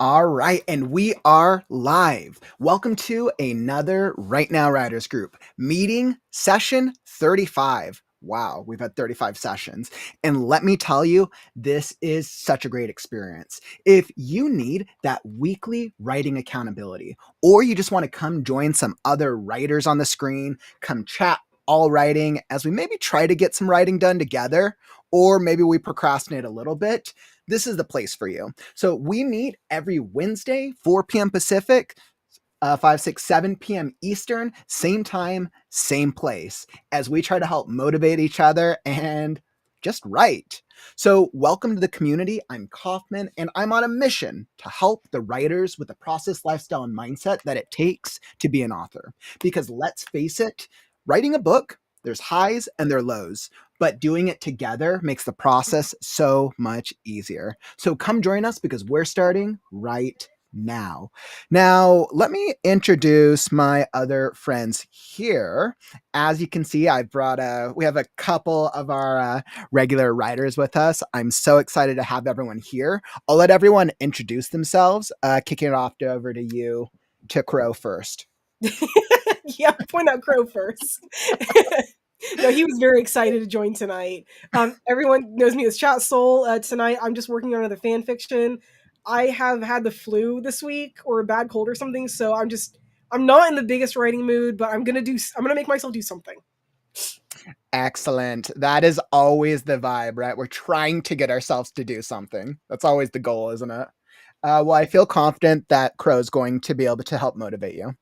All right, and we are live. Welcome to another Right Now Writers Group meeting session 35. Wow, we've had 35 sessions. And let me tell you, this is such a great experience. If you need that weekly writing accountability, or you just want to come join some other writers on the screen, come chat all writing as we maybe try to get some writing done together, or maybe we procrastinate a little bit, this is the place for you. So we meet every Wednesday, 4 p.m. Pacific, 5, 6, 7 p.m. Eastern, same time, same place, as we try to help motivate each other and just write. So, welcome to the community. I'm Kaufman, and I'm on a mission to help the writers with the process, lifestyle, and mindset that it takes to be an author. Because let's face it, writing a book, there's highs and there are lows, but doing it together makes the process so much easier. So, come join us because we're starting right now. Now, let me introduce my other friends here. As you can see, we have a couple of our regular writers with us. I'm so excited to have everyone here. I'll let everyone introduce themselves, kicking it off over to you, to Crow first. Yeah, point out Crow first. No, he was very excited to join tonight. Everyone knows me as Chat Soul. Tonight, I'm just working on another fan fiction. I have had the flu this week or a bad cold or something, so I'm not in the biggest writing mood, but I'm gonna make myself do something. Excellent. That is always the vibe, right? We're trying to get ourselves to do something. That's always the goal, isn't it? Well, I feel confident that Crow's going to be able to help motivate you.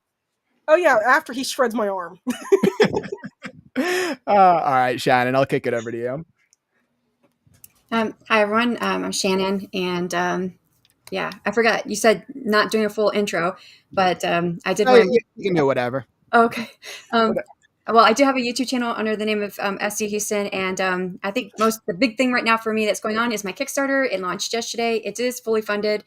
Oh yeah, after he shreds my arm. All right, Shannon, I'll kick it over to you. Hi everyone, I'm Shannon, and yeah, I forgot you said not doing a full intro, but I did Oh, want to. you can do whatever. Okay, um, What- well, I do have a YouTube channel under the name of SC Houston, and I think the big thing right now for me that's going on is my Kickstarter. It launched yesterday. It is fully funded.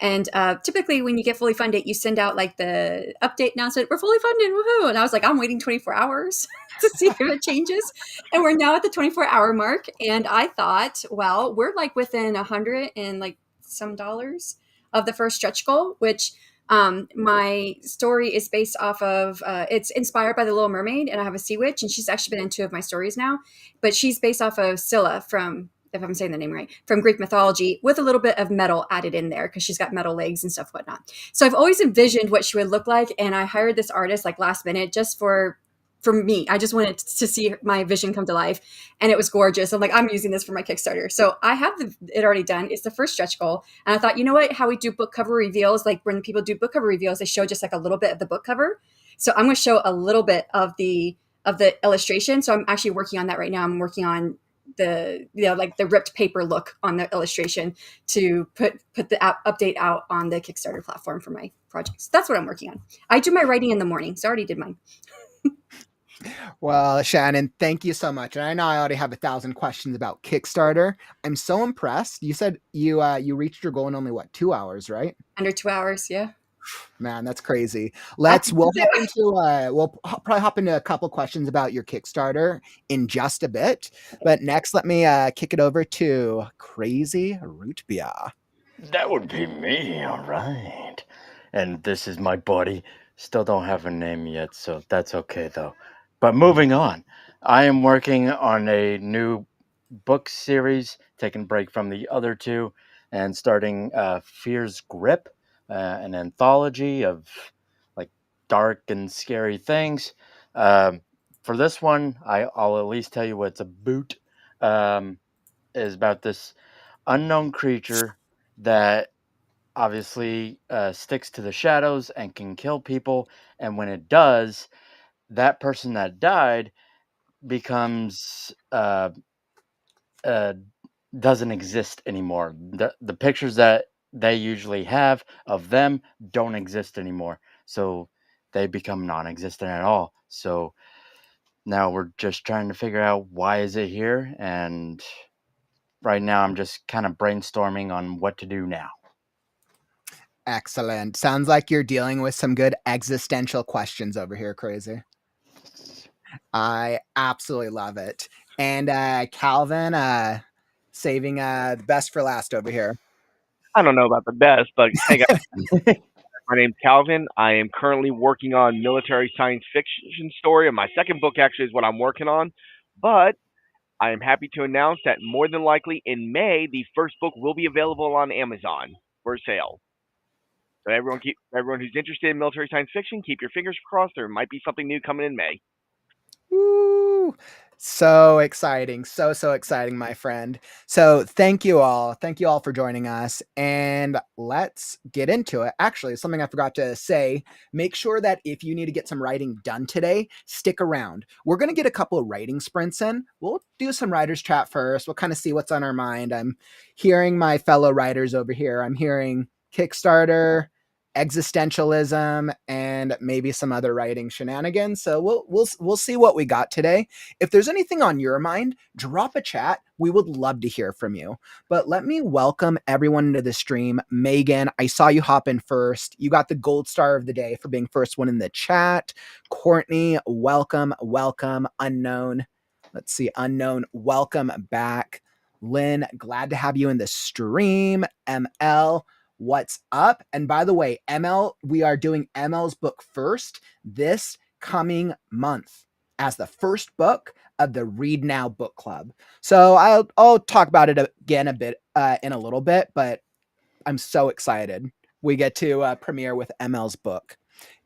And typically, when you get fully funded, you send out like the update announcement. We're fully funded, woohoo! And I was like, I'm waiting 24 hours to see if it changes. And we're now at the 24-hour mark. And I thought, well, we're like within 100 and like some dollars of the first stretch goal, which my story is based off of. It's inspired by the Little Mermaid, and I have a sea witch, and she's actually been in two of my stories now. But she's based off of Scylla from, if I'm saying the name right, from Greek mythology, with a little bit of metal added in there because she's got metal legs and stuff, whatnot. So I've always envisioned what she would look like, and I hired this artist like last minute just for me. I just wanted to see my vision come to life, and it was gorgeous. I'm like, I'm using this for my Kickstarter. So I have it already done. It's the first stretch goal, and I thought, you know what? How we do book cover reveals, like when people do book cover reveals, they show just like a little bit of the book cover. So I'm going to show a little bit of the illustration. So I'm actually working on that right now. I'm working on the like the ripped paper look on the illustration to put the update out on the Kickstarter platform for my projects. That's what I'm working on. I do my writing in the morning, so I already did mine. Well, Shannon, thank you so much. And I know I already have 1,000 questions about Kickstarter. I'm so impressed. You said you reached your goal in only what, 2 hours, right? Under 2 hours, yeah. Man, that's crazy. I We'll hop into probably hop into a couple questions about your Kickstarter in just a bit. But next, let me kick it over to Crazy Root Beer. That would be me, all right. And this is my buddy. Still don't have a name yet, so that's okay though. But moving on, I am working on a new book series, taking a break from the other two, and starting Fear's Grip, an anthology of like dark and scary things. Um, for this one, I'll at least tell you what it's about. Is about this unknown creature that obviously sticks to the shadows and can kill people. And when it does, that person that died becomes uh, doesn't exist anymore. The pictures that they usually have of them don't exist anymore. So they become non-existent at all. So now we're just trying to figure out why is it here, and right now I'm just kind of brainstorming on what to do now. Excellent. Sounds like you're dealing with some good existential questions over here, Crazy. I absolutely love it. And Calvin, saving the best for last over here. I don't know about the best, but hey guys, my name's Calvin. I am currently working on military science fiction story, and my second book actually is what I'm working on. But I am happy to announce that more than likely in May, the first book will be available on Amazon for sale. So everyone who's interested in military science fiction, keep your fingers crossed. There might be something new coming in May. Woo! So exciting. So exciting, my friend. So thank you all. Thank you all for joining us. And let's get into it. Actually, something I forgot to say, make sure that if you need to get some writing done today, stick around. We're going to get a couple of writing sprints in. We'll do some writers chat first. We'll kind of see what's on our mind. I'm hearing my fellow writers over here. I'm hearing Kickstarter, existentialism, and maybe some other writing shenanigans. So we'll see what we got today. If there's anything on your mind, drop a chat. We would love to hear from you. But let me welcome everyone into the stream. Megan, I saw you hop in first. You got the gold star of the day for being first one in the chat. Courtney, welcome. Unknown. Let's see, unknown. Welcome back. Lynn, glad to have you in the stream. ML, what's up? And by the way, ML, we are doing ML's book first this coming month as the first book of the Read Now book club. So I'll talk about it again a bit in a little bit, but I'm so excited. We get to premiere with ML's book.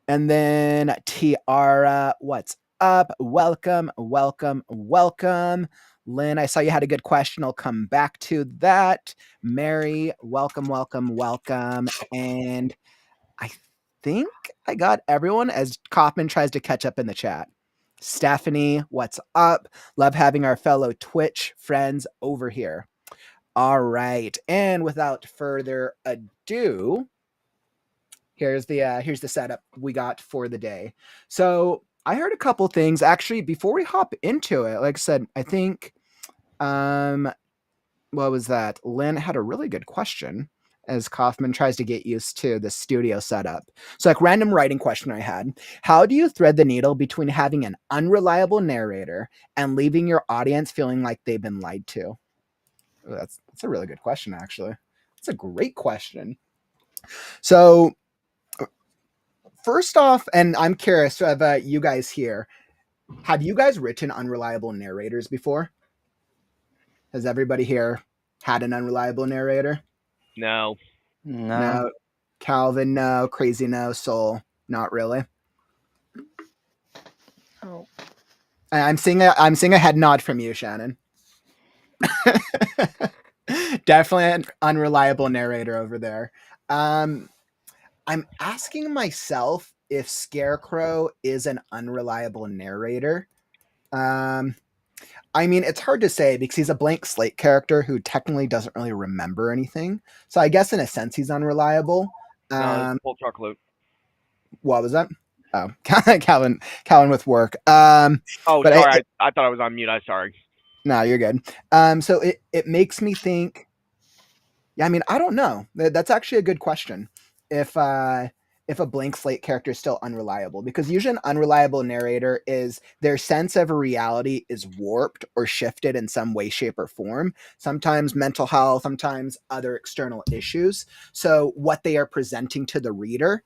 And then Tiara, what's up? Welcome. Lynn, I saw you had a good question. I'll come back to that. Mary, welcome. And I think I got everyone as Kaufman tries to catch up in the chat. Stephanie, what's up? Love having our fellow Twitch friends over here. All right. And without further ado, here's the setup we got for the day. So I heard a couple things actually before we hop into it. Like I said, I think what was that? Lynn had a really good question as Kaufman tries to get used to the studio setup. So, like, random writing question I had: how do you thread the needle between having an unreliable narrator and leaving your audience feeling like they've been lied to? That's a really good question, actually. It's a great question. So, first off, and I'm curious about you guys here. Have you guys written unreliable narrators before? Has everybody here had an unreliable narrator? No. No. Calvin, no. Crazy, no. Soul, not really. Oh. I'm seeing a head nod from you, Shannon. Definitely an unreliable narrator over there. I'm asking myself if Scarecrow is an unreliable narrator. I mean, it's hard to say because he's a blank slate character who technically doesn't really remember anything. So I guess in a sense he's unreliable. No, full chocolate. What was that? Oh, Calvin with work. Oh, but sorry. I thought I was on mute. I'm sorry. No, you're good. So it makes me think. Yeah, I mean, I don't know. That's actually a good question. If a blank slate character is still unreliable, because usually an unreliable narrator is their sense of reality is warped or shifted in some way, shape, or form. Sometimes mental health, sometimes other external issues. So what they are presenting to the reader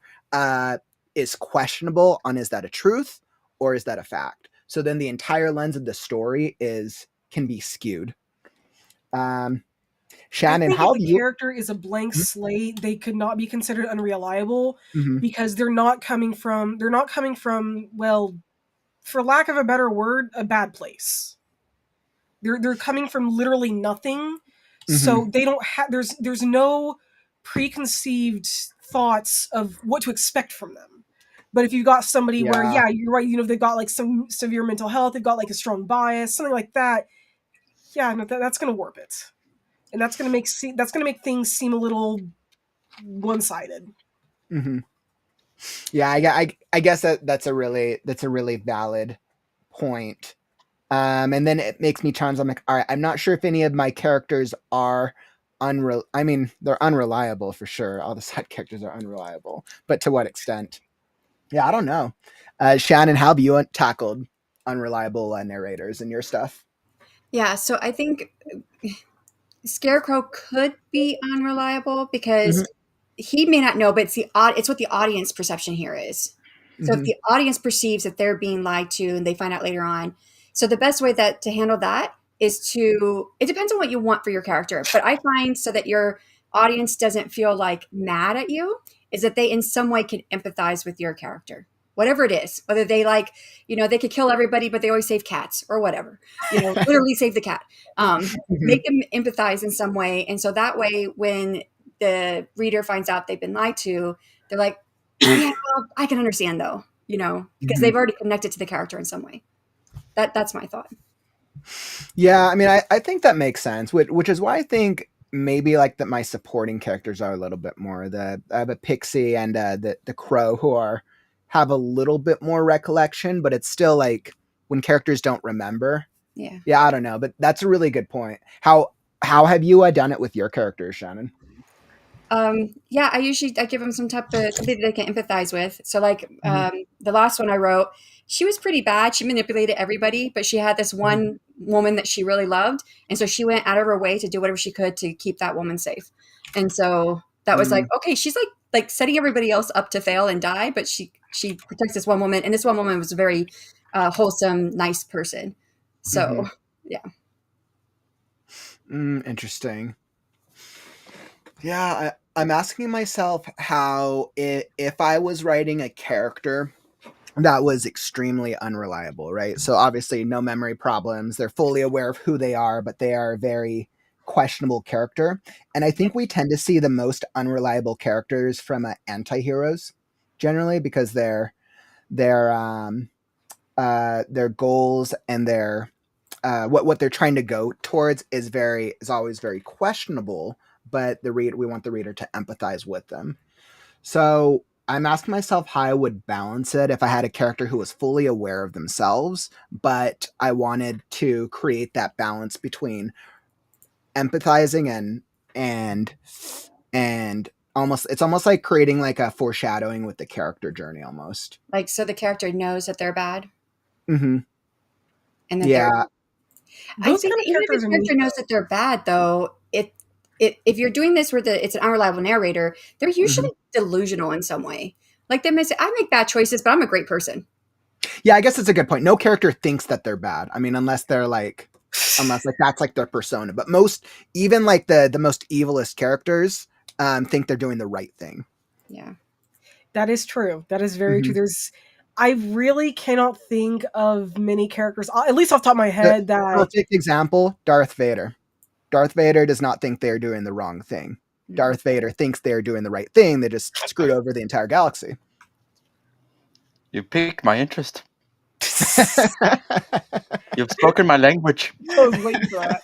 is questionable on is that a truth or is that a fact? So then the entire lens of the story can be skewed. Shannon, I think how if do a you? character is a blank slate, they could not be considered unreliable Mhm. because they're not coming from well, for lack of a better word, a bad place. They're coming from literally nothing, so Mhm. they don't have there's no preconceived thoughts of what to expect from them. But if you've got somebody where, Yeah. yeah, you're right, they've got like some severe mental health, they've got like a strong bias, something like that, yeah, no, that's going to warp it, and that's going to make things seem a little one-sided. Mhm. Yeah, I guess that's a really valid point. And then it makes me challenge. I'm like, all right, I'm not sure if any of my characters are I mean, they're unreliable for sure. All the side characters are unreliable, but to what extent? Yeah, I don't know. Shannon, how have you tackled unreliable narrators in your stuff? Yeah, so I think Scarecrow could be unreliable because Mhm. he may not know, but it's what the audience perception here is. So if Mhm. the audience perceives that they're being lied to and they find out later on, so the best way that to handle that is it depends on what you want for your character, but I find so that your audience doesn't feel like mad at you is that they in some way can empathize with your character. Whatever it is, whether they like, they could kill everybody, but they always save cats or whatever, literally save the cat. Mhm. Make them empathize in some way. And so that way, when the reader finds out they've been lied to, they're like, yeah, well, I can understand though, because Mhm. they've already connected to the character in some way. That's my thought. Yeah, I mean, I think that makes sense, which is why I think maybe like that my supporting characters are a little bit more I have a pixie and the crow who have a little bit more recollection, but it's still like when characters don't remember. Yeah. Yeah, I don't know, but that's a really good point. How have you done it with your characters, Shannon? Yeah, I give them some type of something they can empathize with. So like Mhm. the last one I wrote, she was pretty bad. She manipulated everybody, but she had this Mhm. one woman that she really loved, and so she went out of her way to do whatever she could to keep that woman safe. And so that was like, Mm. okay, she's like setting everybody else up to fail and die, but she protects this one woman, and this one woman was a very wholesome, nice person. So Mhm. yeah. Interesting. Yeah, I'm asking myself how if I was writing a character that was extremely unreliable, right? So obviously no memory problems. They're fully aware of who they are, but they are a very questionable character. And I think we tend to see the most unreliable characters from anti-heroes generally because their their goals and their what they're trying to go towards is always very questionable, but we want the reader to empathize with them. So I'm asking myself how I would balance it if I had a character who was fully aware of themselves, but I wanted to create that balance between empathizing and and it's almost like creating like a foreshadowing with the character journey almost. Like so the character knows that they're bad Hmm. and that they're Yeah. I Those think kind that of even if characters a are character neat knows though. that they're bad, though, if you're doing this where it's an unreliable narrator, they're Hmm. usually delusional in some way. Like they may say, "I make bad choices, but I'm a great person." Yeah, I guess it's a good point. No character thinks that they're bad. I mean, unless like that's like their persona. But most, even like the most evilest characters, think they're doing the right thing. Yeah. That is true. That is very true. Hmm. I really cannot think of many characters, at least off the top of my The head, that perfect example: Darth Vader. Darth Vader does not think they're doing the wrong thing. Mm. Darth Vader thinks they're doing the right thing. They just screwed over the entire galaxy. You piqued my interest. You've spoken my language. I was waiting for that.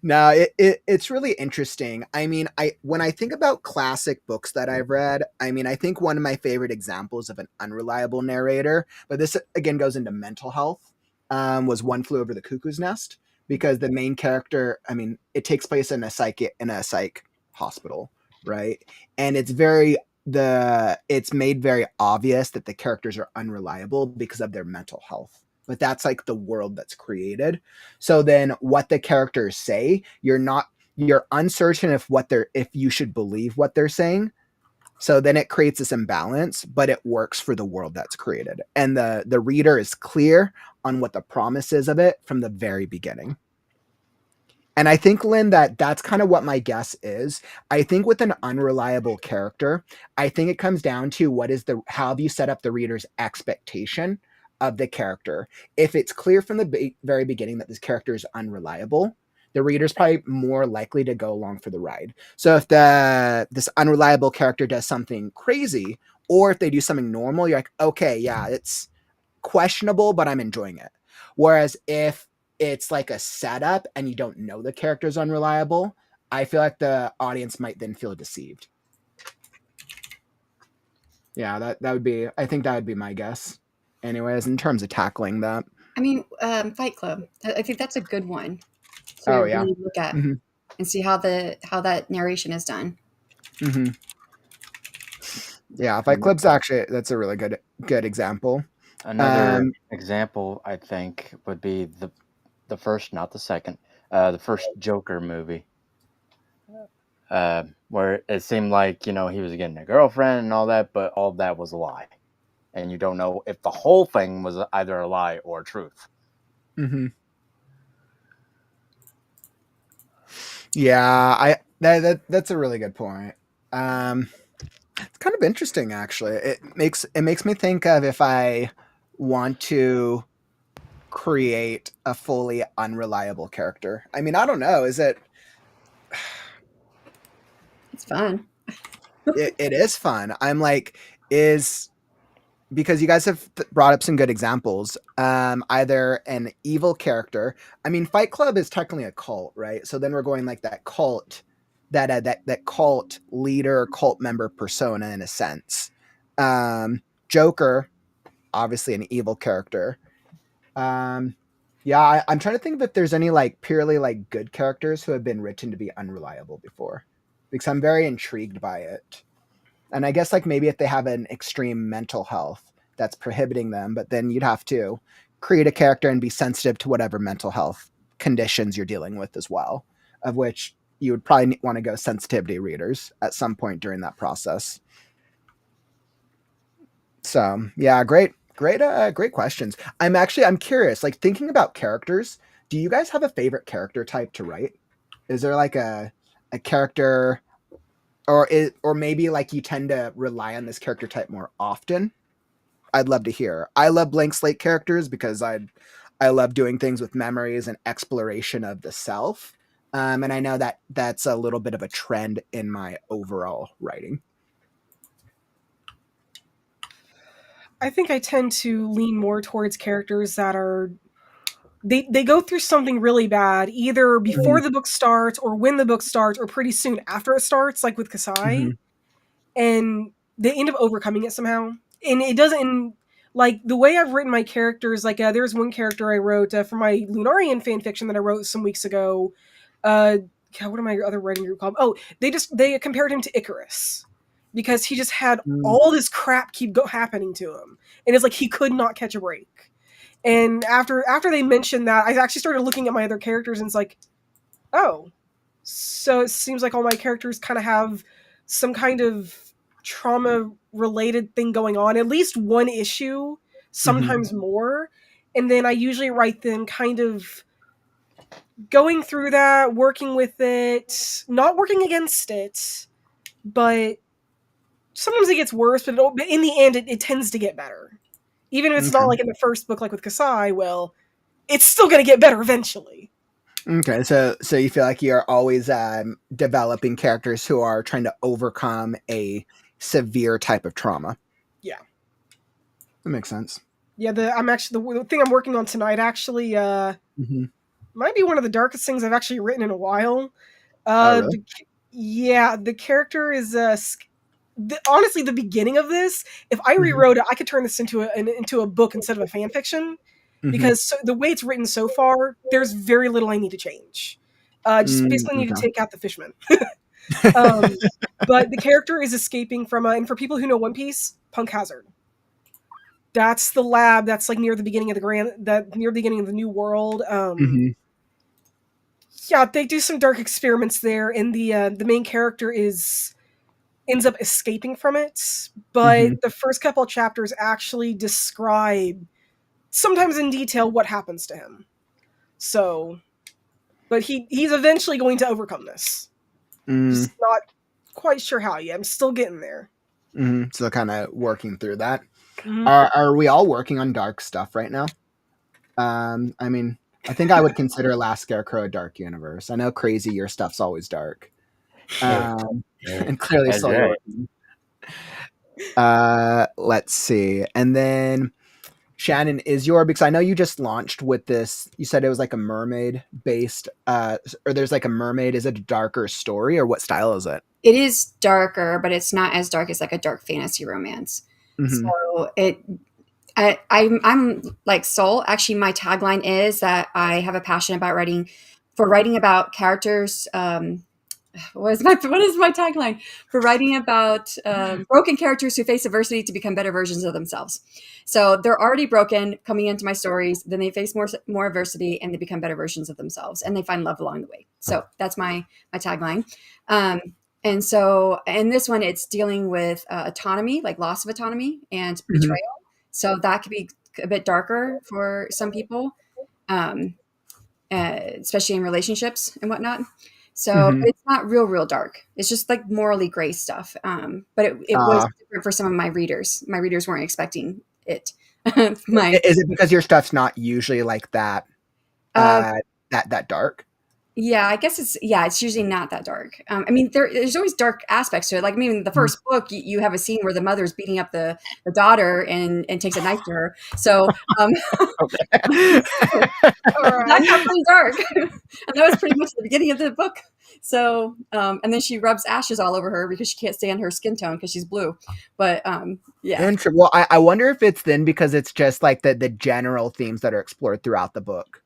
No, it's really interesting. I mean, I when I think about classic books that I've read, I mean, I think one of my favorite examples of an unreliable narrator, but this again goes into mental health, was One Flew Over the Cuckoo's Nest, because the main character, I mean, it takes place in a psych hospital, right? And it's made very obvious that the characters are unreliable because of their mental health. But that's like the world that's created. So then what the characters say, you're uncertain if you should believe what they're saying. So then it creates this imbalance, but it works for the world that's created. And the reader is clear on what the promise is of it from the very beginning. And I think, Lynn, that's kind of what my guess is. I think with an unreliable character, I think it comes down to how have you set up the reader's expectation of the character. If it's clear from the very beginning that this character is unreliable, the reader's probably more likely to go along for the ride. So if this unreliable character does something crazy, or if they do something normal, you're like, okay, yeah, it's questionable, but I'm enjoying it. Whereas if it's like a setup and you don't know the character's unreliable, I feel like the audience might then feel deceived. Yeah, that would be. I think that would be my guess. Anyways, in terms of tackling that. I mean, Fight Club. I think that's a good one Oh to yeah. really look at Hmm. and see how that narration is done. Hmm. Yeah, Fight Club's actually that's a really good example. Another Um, example, I think, would be the first, not the second, The first Joker movie, where it seemed like he was getting a girlfriend and all that, but all of that was a lie, and you don't know if the whole thing was either a lie or truth. Mm-hmm. Yeah, that's a really good point. It's kind of interesting, actually. It makes me think of if I want to create a fully unreliable character. I mean, I don't know. Is it? It's fun. It is fun. I'm like, is because you guys have brought up some good examples. Either an evil character. I mean, Fight Club is technically a cult, right? So then we're going like that cult, that cult leader, cult member persona in a sense. Joker, obviously an evil character. Um, yeah, I'm trying to think if there's any like purely like good characters who have been written to be unreliable before, because I'm very intrigued by it. And I guess like maybe if they have an extreme mental health that's prohibiting them, but then you'd have to create a character and be sensitive to whatever mental health conditions you're dealing with as well, of which you would probably want to go sensitivity readers at some point during that process. So yeah, great questions. I'm curious, like thinking about characters, do you guys have a favorite character type to write? Is there like a character, or maybe like you tend to rely on this character type more often? I'd love to hear. I love blank slate characters because I love doing things with memories and exploration of the self. And I know that that's a little bit of a trend in my overall writing. I think I tend to lean more towards characters that are they go through something really bad either before the book starts or when the book starts or pretty soon after it starts, like with Mm-hmm. Kasai, and they end up overcoming it somehow. And it doesn't like the way I've written my characters. Like there's one character I wrote for my Lunarian fan fiction that I wrote some weeks ago. Uh, God, what am I other writing group called? Oh, they compared him to Icarus because he just had Mm-hmm. all this crap happening to him, and it's like he could not catch a break. And after they mentioned that, I actually started looking at my other characters, and it's like, oh, so it seems like all my characters kind of have some kind of trauma related thing going on, at least one issue, Mm-hmm. sometimes more. And then I usually write them kind of going through that, working with it, not working against it, but sometimes it gets worse, but in the end, it tends to get better. Even if it's not Okay. like in the first book, like with Kasai, well, it's still going to get better eventually. Okay, so you feel like you're always developing characters who are trying to overcome a severe type of trauma. Yeah. That makes sense. Yeah, the thing I'm working on tonight actually Mm-hmm. might be one of the darkest things I've actually written in a while. Oh, really? Yeah, the character is honestly the beginning of this. If I Mm-hmm. rewrote it, I could turn this into a book instead of a fan fiction Mm-hmm. because the way it's written so far, there's very little I need to change. Just basically need to Okay. take out the fishmen. um, but the character is escaping from and for people who know One Piece, Punk Hazard. That's the lab that's like near the beginning of near the beginning of the new world. Mm-hmm. Yeah, they do some dark experiments there, and the main character is ends up escaping from it. But Mm-hmm. the first couple of chapters actually describe, sometimes in detail, what happens to him. So, but he's eventually going to overcome this. Mm-hmm. Just not quite sure how yet. I'm still getting there. Mm-hmm. So kind of working through that. Mhm. Are we all working on dark stuff right now? I mean, I think I would consider Last Scarecrow a dark universe. I know crazy your stuff's always dark. Hey, hey, And clearly that's still you're right. working. Let's see. And then Shannon, is your, because I know you just launched with this, you said it was like a mermaid based or there's like a mermaid, is it a darker story or what style is it? It is darker, but it's not as dark as like a dark fantasy romance. Mm-hmm. So I'm like Soul. Actually, my tagline is that I have a passion about writing about characters what is my tagline for writing about broken characters who face adversity to become better versions of themselves? So they're already broken coming into my stories, then they face more adversity and they become better versions of themselves, and they find love along the way. So that's my tagline. And so in this one, it's dealing with autonomy, like loss of autonomy and betrayal. So that could be a bit darker for some people, especially in relationships and whatnot. So but it's not real dark. It's just like morally gray stuff. But it was different for some of my readers. My readers weren't expecting it. Is it because your stuff's not usually like that, that dark? Yeah, I guess it's usually not that dark. I mean, there's always dark aspects to it. Like, I mean, the first book, you have a scene where the mother's beating up the daughter and takes a knife to her. So that got pretty dark. And that was pretty much the beginning of the book. So, and then she rubs ashes all over her because she can't stand her skin tone because she's blue. But yeah. Well, I wonder if it's then because it's just like the general themes that are explored throughout the book.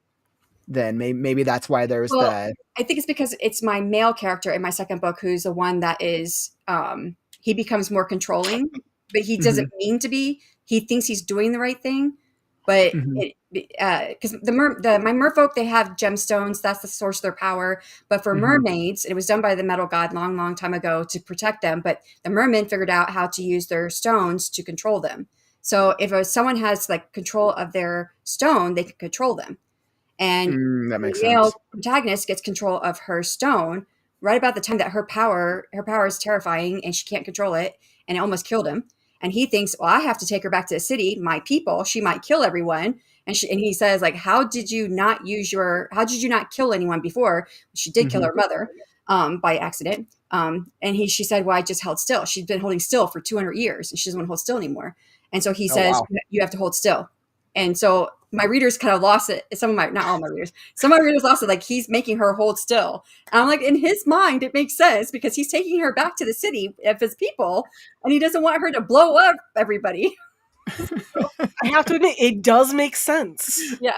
Then maybe that's why there's I think it's because it's my male character in my second book who's the one that is he becomes more controlling, but he doesn't mean to be. He thinks he's doing the right thing, but because my merfolk, they have gemstones, that's the source of their power. But for mermaids, it was done by the metal god long time ago to protect them, but the mermen figured out how to use their stones to control them. So if someone has like control of their stone, they can control them. And that makes the male sense. protagonist gets control of her stone right about the time that her power is terrifying and she can't control it, and it almost killed him. And he thinks, well, I have to take her back to the city, my people. She might kill everyone. And he says, like, how did you not kill anyone before? She did kill her mother by accident. And she said, well, I just held still. She's been holding still for 200 years and she doesn't want to hold still anymore. And so he says, you have to hold still. And so my readers kind of lost it. Not all my readers. Some of my readers lost it. Like, he's making her hold still. And I'm like, in his mind, it makes sense because he's taking her back to the city of his people, and he doesn't want her to blow up everybody. I have to admit, it does make sense. Yeah,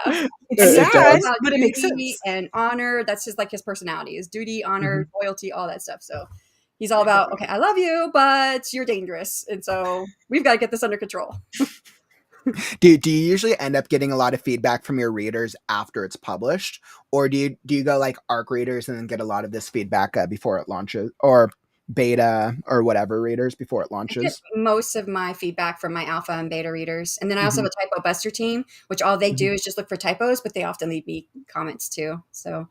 it's sad, but it duty makes sense. And honor. That's just like his personality: is duty, honor, loyalty, all that stuff. So he's all about, okay, I love you, but you're dangerous, and so we've got to get this under control. Do you usually end up getting a lot of feedback from your readers after it's published, or do you go like ARC readers and then get a lot of this feedback before it launches, or beta or whatever readers before it launches? I get most of my feedback from my alpha and beta readers, and then I also have a typo buster team, which all they do is just look for typos, but they often leave me comments too. So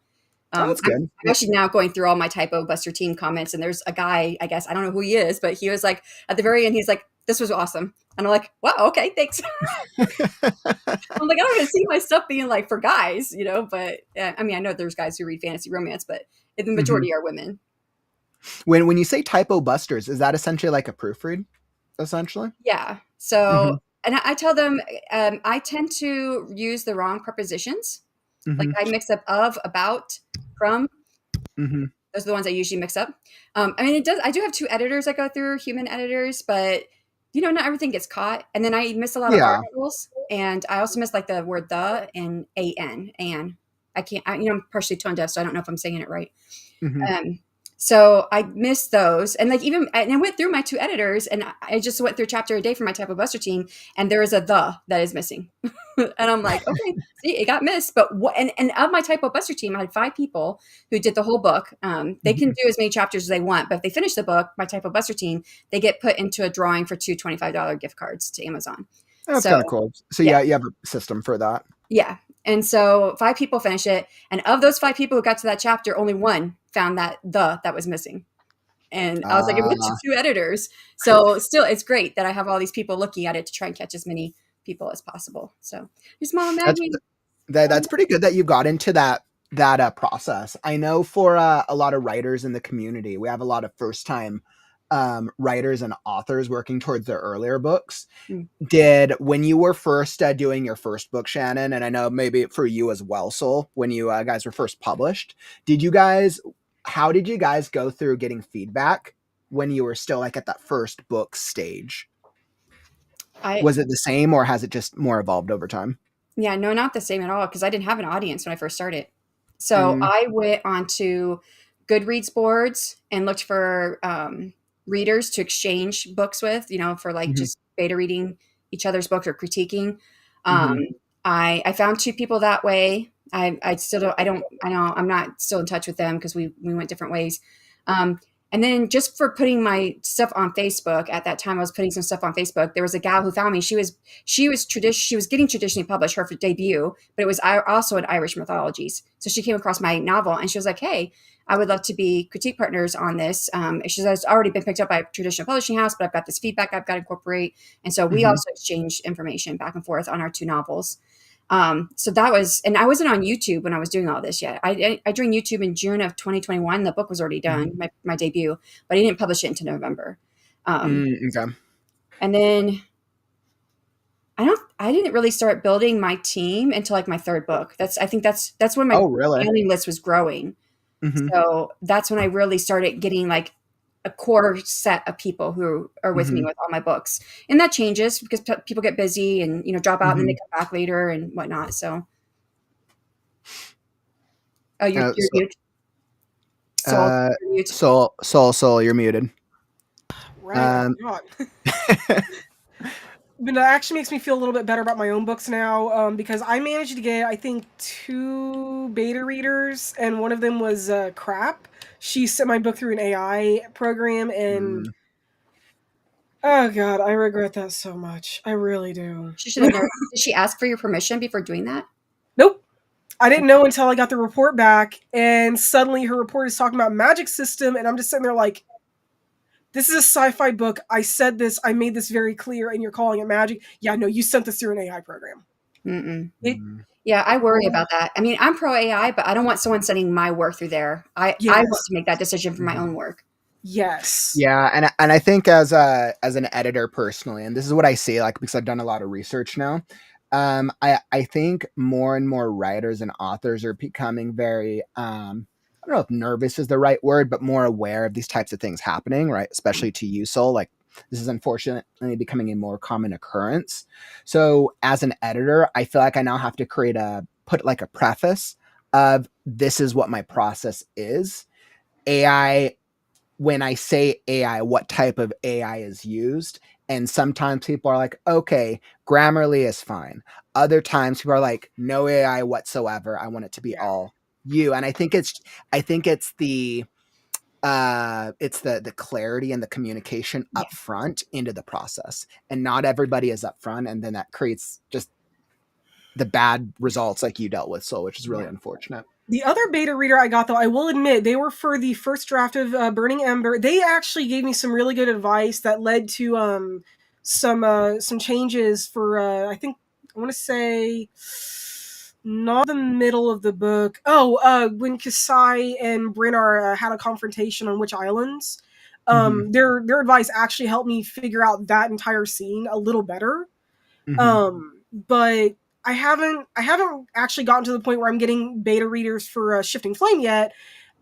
that's good. I'm actually now going through all my typo buster team comments, and there's a guy, I guess I don't know who he is, but he was like at the very end, he's like, "This was awesome," and I'm like, "Wow, okay, thanks." I'm like, I don't even see my stuff being like for guys, but I mean, I know there's guys who read fantasy romance, but the majority are women. When you say typo busters, is that essentially like a proofread? Essentially, yeah. So, and I tell them I tend to use the wrong prepositions. Like I mix up of, about, from. Those are the ones I usually mix up. I mean, I do have two editors I go through, human editors, but not everything gets caught. And then I miss a lot of articles, and I also miss like the word the and an. I can't. I'm partially tone deaf, so I don't know if I'm saying it right. So I missed those, and and I went through my two editors, and I just went through a chapter a day for my typo buster team, and there is a the that is missing, and I'm like, okay, see, it got missed. But and of my typo buster team, I had 5 people who did the whole book. They can do as many chapters as they want, but if they finish the book, my typo buster team, they get put into a drawing for 2 $25 gift cards to Amazon. That's kind of cool. So yeah, you have a system for that. Yeah. And so 5 people finish it. And of those 5 people who got to that chapter, only one found that was missing. And I was like, it went to 2 editors. So still, it's great that I have all these people looking at it to try and catch as many people as possible. So just small magic. That's pretty good that you got into that process. I know for a lot of writers in the community, we have a lot of first time writers and authors working towards their earlier books. When you were first doing your first book, Shannon, and I know maybe for you as well, Sol, when you guys were first published, how did you guys go through getting feedback when you were still like at that first book stage? Was it the same, or has it just more evolved over time? Yeah, no, not the same at all, because I didn't have an audience when I first started. So I went on to Goodreads boards and looked for readers to exchange books with, for like Mhm. just beta reading each other's book or critiquing. Um, Mhm. I found 2 people that way. I still don't, I know I'm not still in touch with them because we went different ways. Um, and then just for putting my stuff on Facebook at that time, I was putting some stuff on Facebook. There was a gal who found me. She was getting traditionally published her debut, but it was also in Irish mythologies. So she came across my novel and she was like, "Hey, I would love to be critique partners on this." She says, "It's already been picked up by a traditional publishing house, but I've got this feedback I've got to incorporate." And so we Mhm. also exchanged information back and forth on our 2 novels. So that was, and I wasn't on YouTube when I was doing all this yet. I joined YouTube in June of 2021. The book was already Mhm. done, my debut, but I didn't publish it until November. Okay. And then I didn't really start building my team until like my 3rd book. I think that's when my Oh, really? mailing list was growing. Mhm. So that's when I really started getting like a core set of people who are with me Mhm. with all my books. And that changes because people get busy and, drop out and then they Mhm. come back later and whatnot. So, oh, you're So, mute. Soul, uh, you're mute. Soul, you're muted. Right, I Um, forgot. But it actually makes me feel a little bit better about my own books now, because I managed to get, I think, 2 beta readers, and one of them was crap. She sent my book through an AI program, and mm, oh god, I regret that so much. I really do. She should have never. Did she ask for your permission before doing that? Nope. I didn't know until I got the report back, and suddenly her report is talking about magic system, and I'm just sitting there like, this is a sci-fi book. I said this. I made this very clear, and you're calling it magic. Yeah, no, you sent this through an AI program. Mm-mm. It. mm. Yeah, I worry about that. I mean, I'm pro AI, but I don't want someone sending my work through there. I want Yes. to make that decision for my Mhm. own work. Yes. Yeah, and I think as an editor personally, and this is what I see, like because I've done a lot of research now. I think more and more writers and authors are becoming very I don't know if nervous is the right word, but more aware of these types of things happening, right? Especially to you, Soul. Like this is unfortunately becoming a more common occurrence. So as an editor, I feel like I now have to put like a preface of this is what my process is. AI, when I say AI, what type of AI is used. And sometimes people are like, okay, Grammarly is fine. Other times people are like, no AI whatsoever. I want it to be Yeah. all you. And I think it's the clarity and the communication Yeah. up front into the process. And not everybody is up front. And then that creates just the bad results like you dealt with, so which is really Yeah. unfortunate. The other beta reader I got, though, I will admit, they were for the first draft of Burning Ember. They actually gave me some really good advice that led to some changes for I think I want to say not the middle of the book. Oh, when Kasai and Bryn are had a confrontation on which islands. Mm-hmm. Their advice actually helped me figure out that entire scene a little better. Mm-hmm. But I haven't actually gotten to the point where I'm getting beta readers for Shifting Flame yet.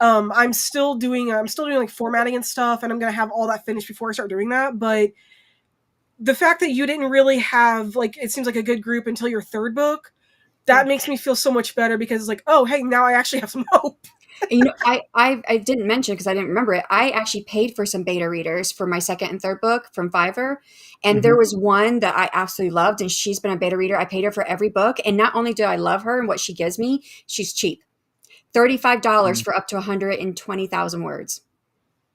I'm still doing like formatting and stuff, and I'm gonna have all that finished before I start doing that. But the fact that you didn't really have like it seems like a good group until your 3rd book, that makes me feel so much better because it's like, oh hey, now I actually have some hope. And, I didn't mention because I didn't remember it. I actually paid for some beta readers for my 2nd and 3rd book from Fiverr, and Mm-hmm. there was one that I absolutely loved, and she's been a beta reader. I paid her for every book, and not only do I love her and what she gives me, she's cheap. $35 for up to 120,000 words.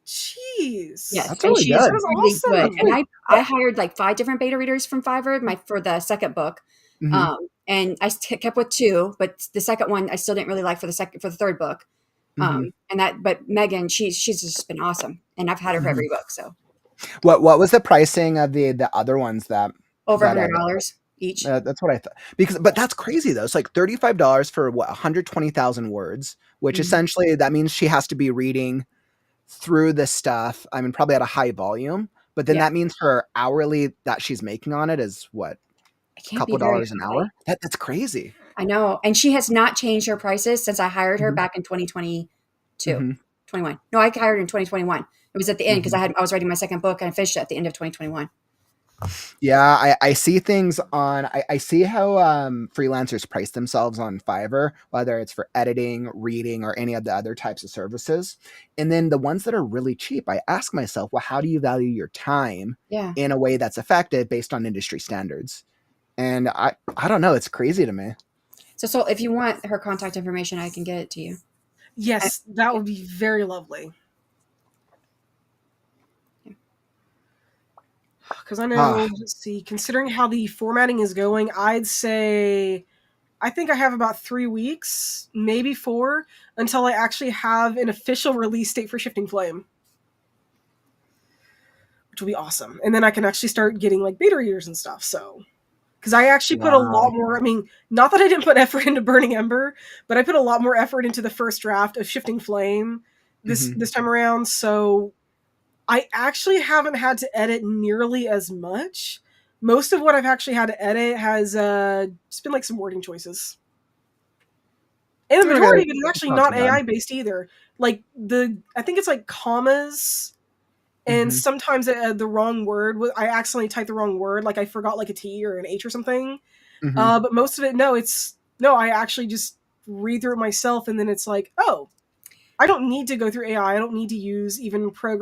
Yes, Jeez, That's and really she's that good. is really good. And awesome. I hired like 5 different beta readers from Fiverr for the 2nd book. Mm-hmm. And kept with 2, but the 2nd one I still didn't really like for the 3rd book. Mm-hmm. But Megan, she's just been awesome, and I've had her for Mm-hmm. every book, so What was the pricing of the other ones over that $100 each. that's what I thought. Because but that's crazy though. It's like $35 for what 120,000 words, which Mhm. essentially that means she has to be reading through this stuff. I mean, probably at a high volume, but then Yeah, that means her hourly that she's making on it is what, it a can't be couple very dollars an high. hour? That's crazy. I know, and she has not changed her prices since I hired her Mhm. back in 2022, Mhm. 21. No, I hired her in 2021. It was at the end because Mhm. I was writing my 2nd book and I finished it at the end of 2021. Yeah, I see things on. I see how freelancers price themselves on Fiverr, whether it's for editing, reading, or any of the other types of services. And then the ones that are really cheap, I ask myself, well, how do you value your time Yeah. in a way that's effective based on industry standards? And I don't know. It's crazy to me. So if you want her contact information, I can get it to you. Yes, that would be very lovely. Because I know, let's see, considering how the formatting is going, I'd say I think I have about 3 weeks, maybe 4, until I actually have an official release date for Shifting Flame, which will be awesome. And then I can actually start getting like beta readers and stuff. So, because I actually put a lot Wow. more. I mean, not that I didn't put effort into Burning Ember, but I put a lot more effort into the first draft of Shifting Flame this time around. So I actually haven't had to edit nearly as much. Most of what I've actually had to edit has just been like some wording choices. And the Okay, majority of it is actually not too not bad. AI based either. Like I think it's like commas, and sometimes the wrong word. I accidentally typed the wrong word, like I forgot like a T or an H or something. But most of it, no. I actually just read through it myself, and then it's like, oh, I don't need to go through AI. I don't need to use even pro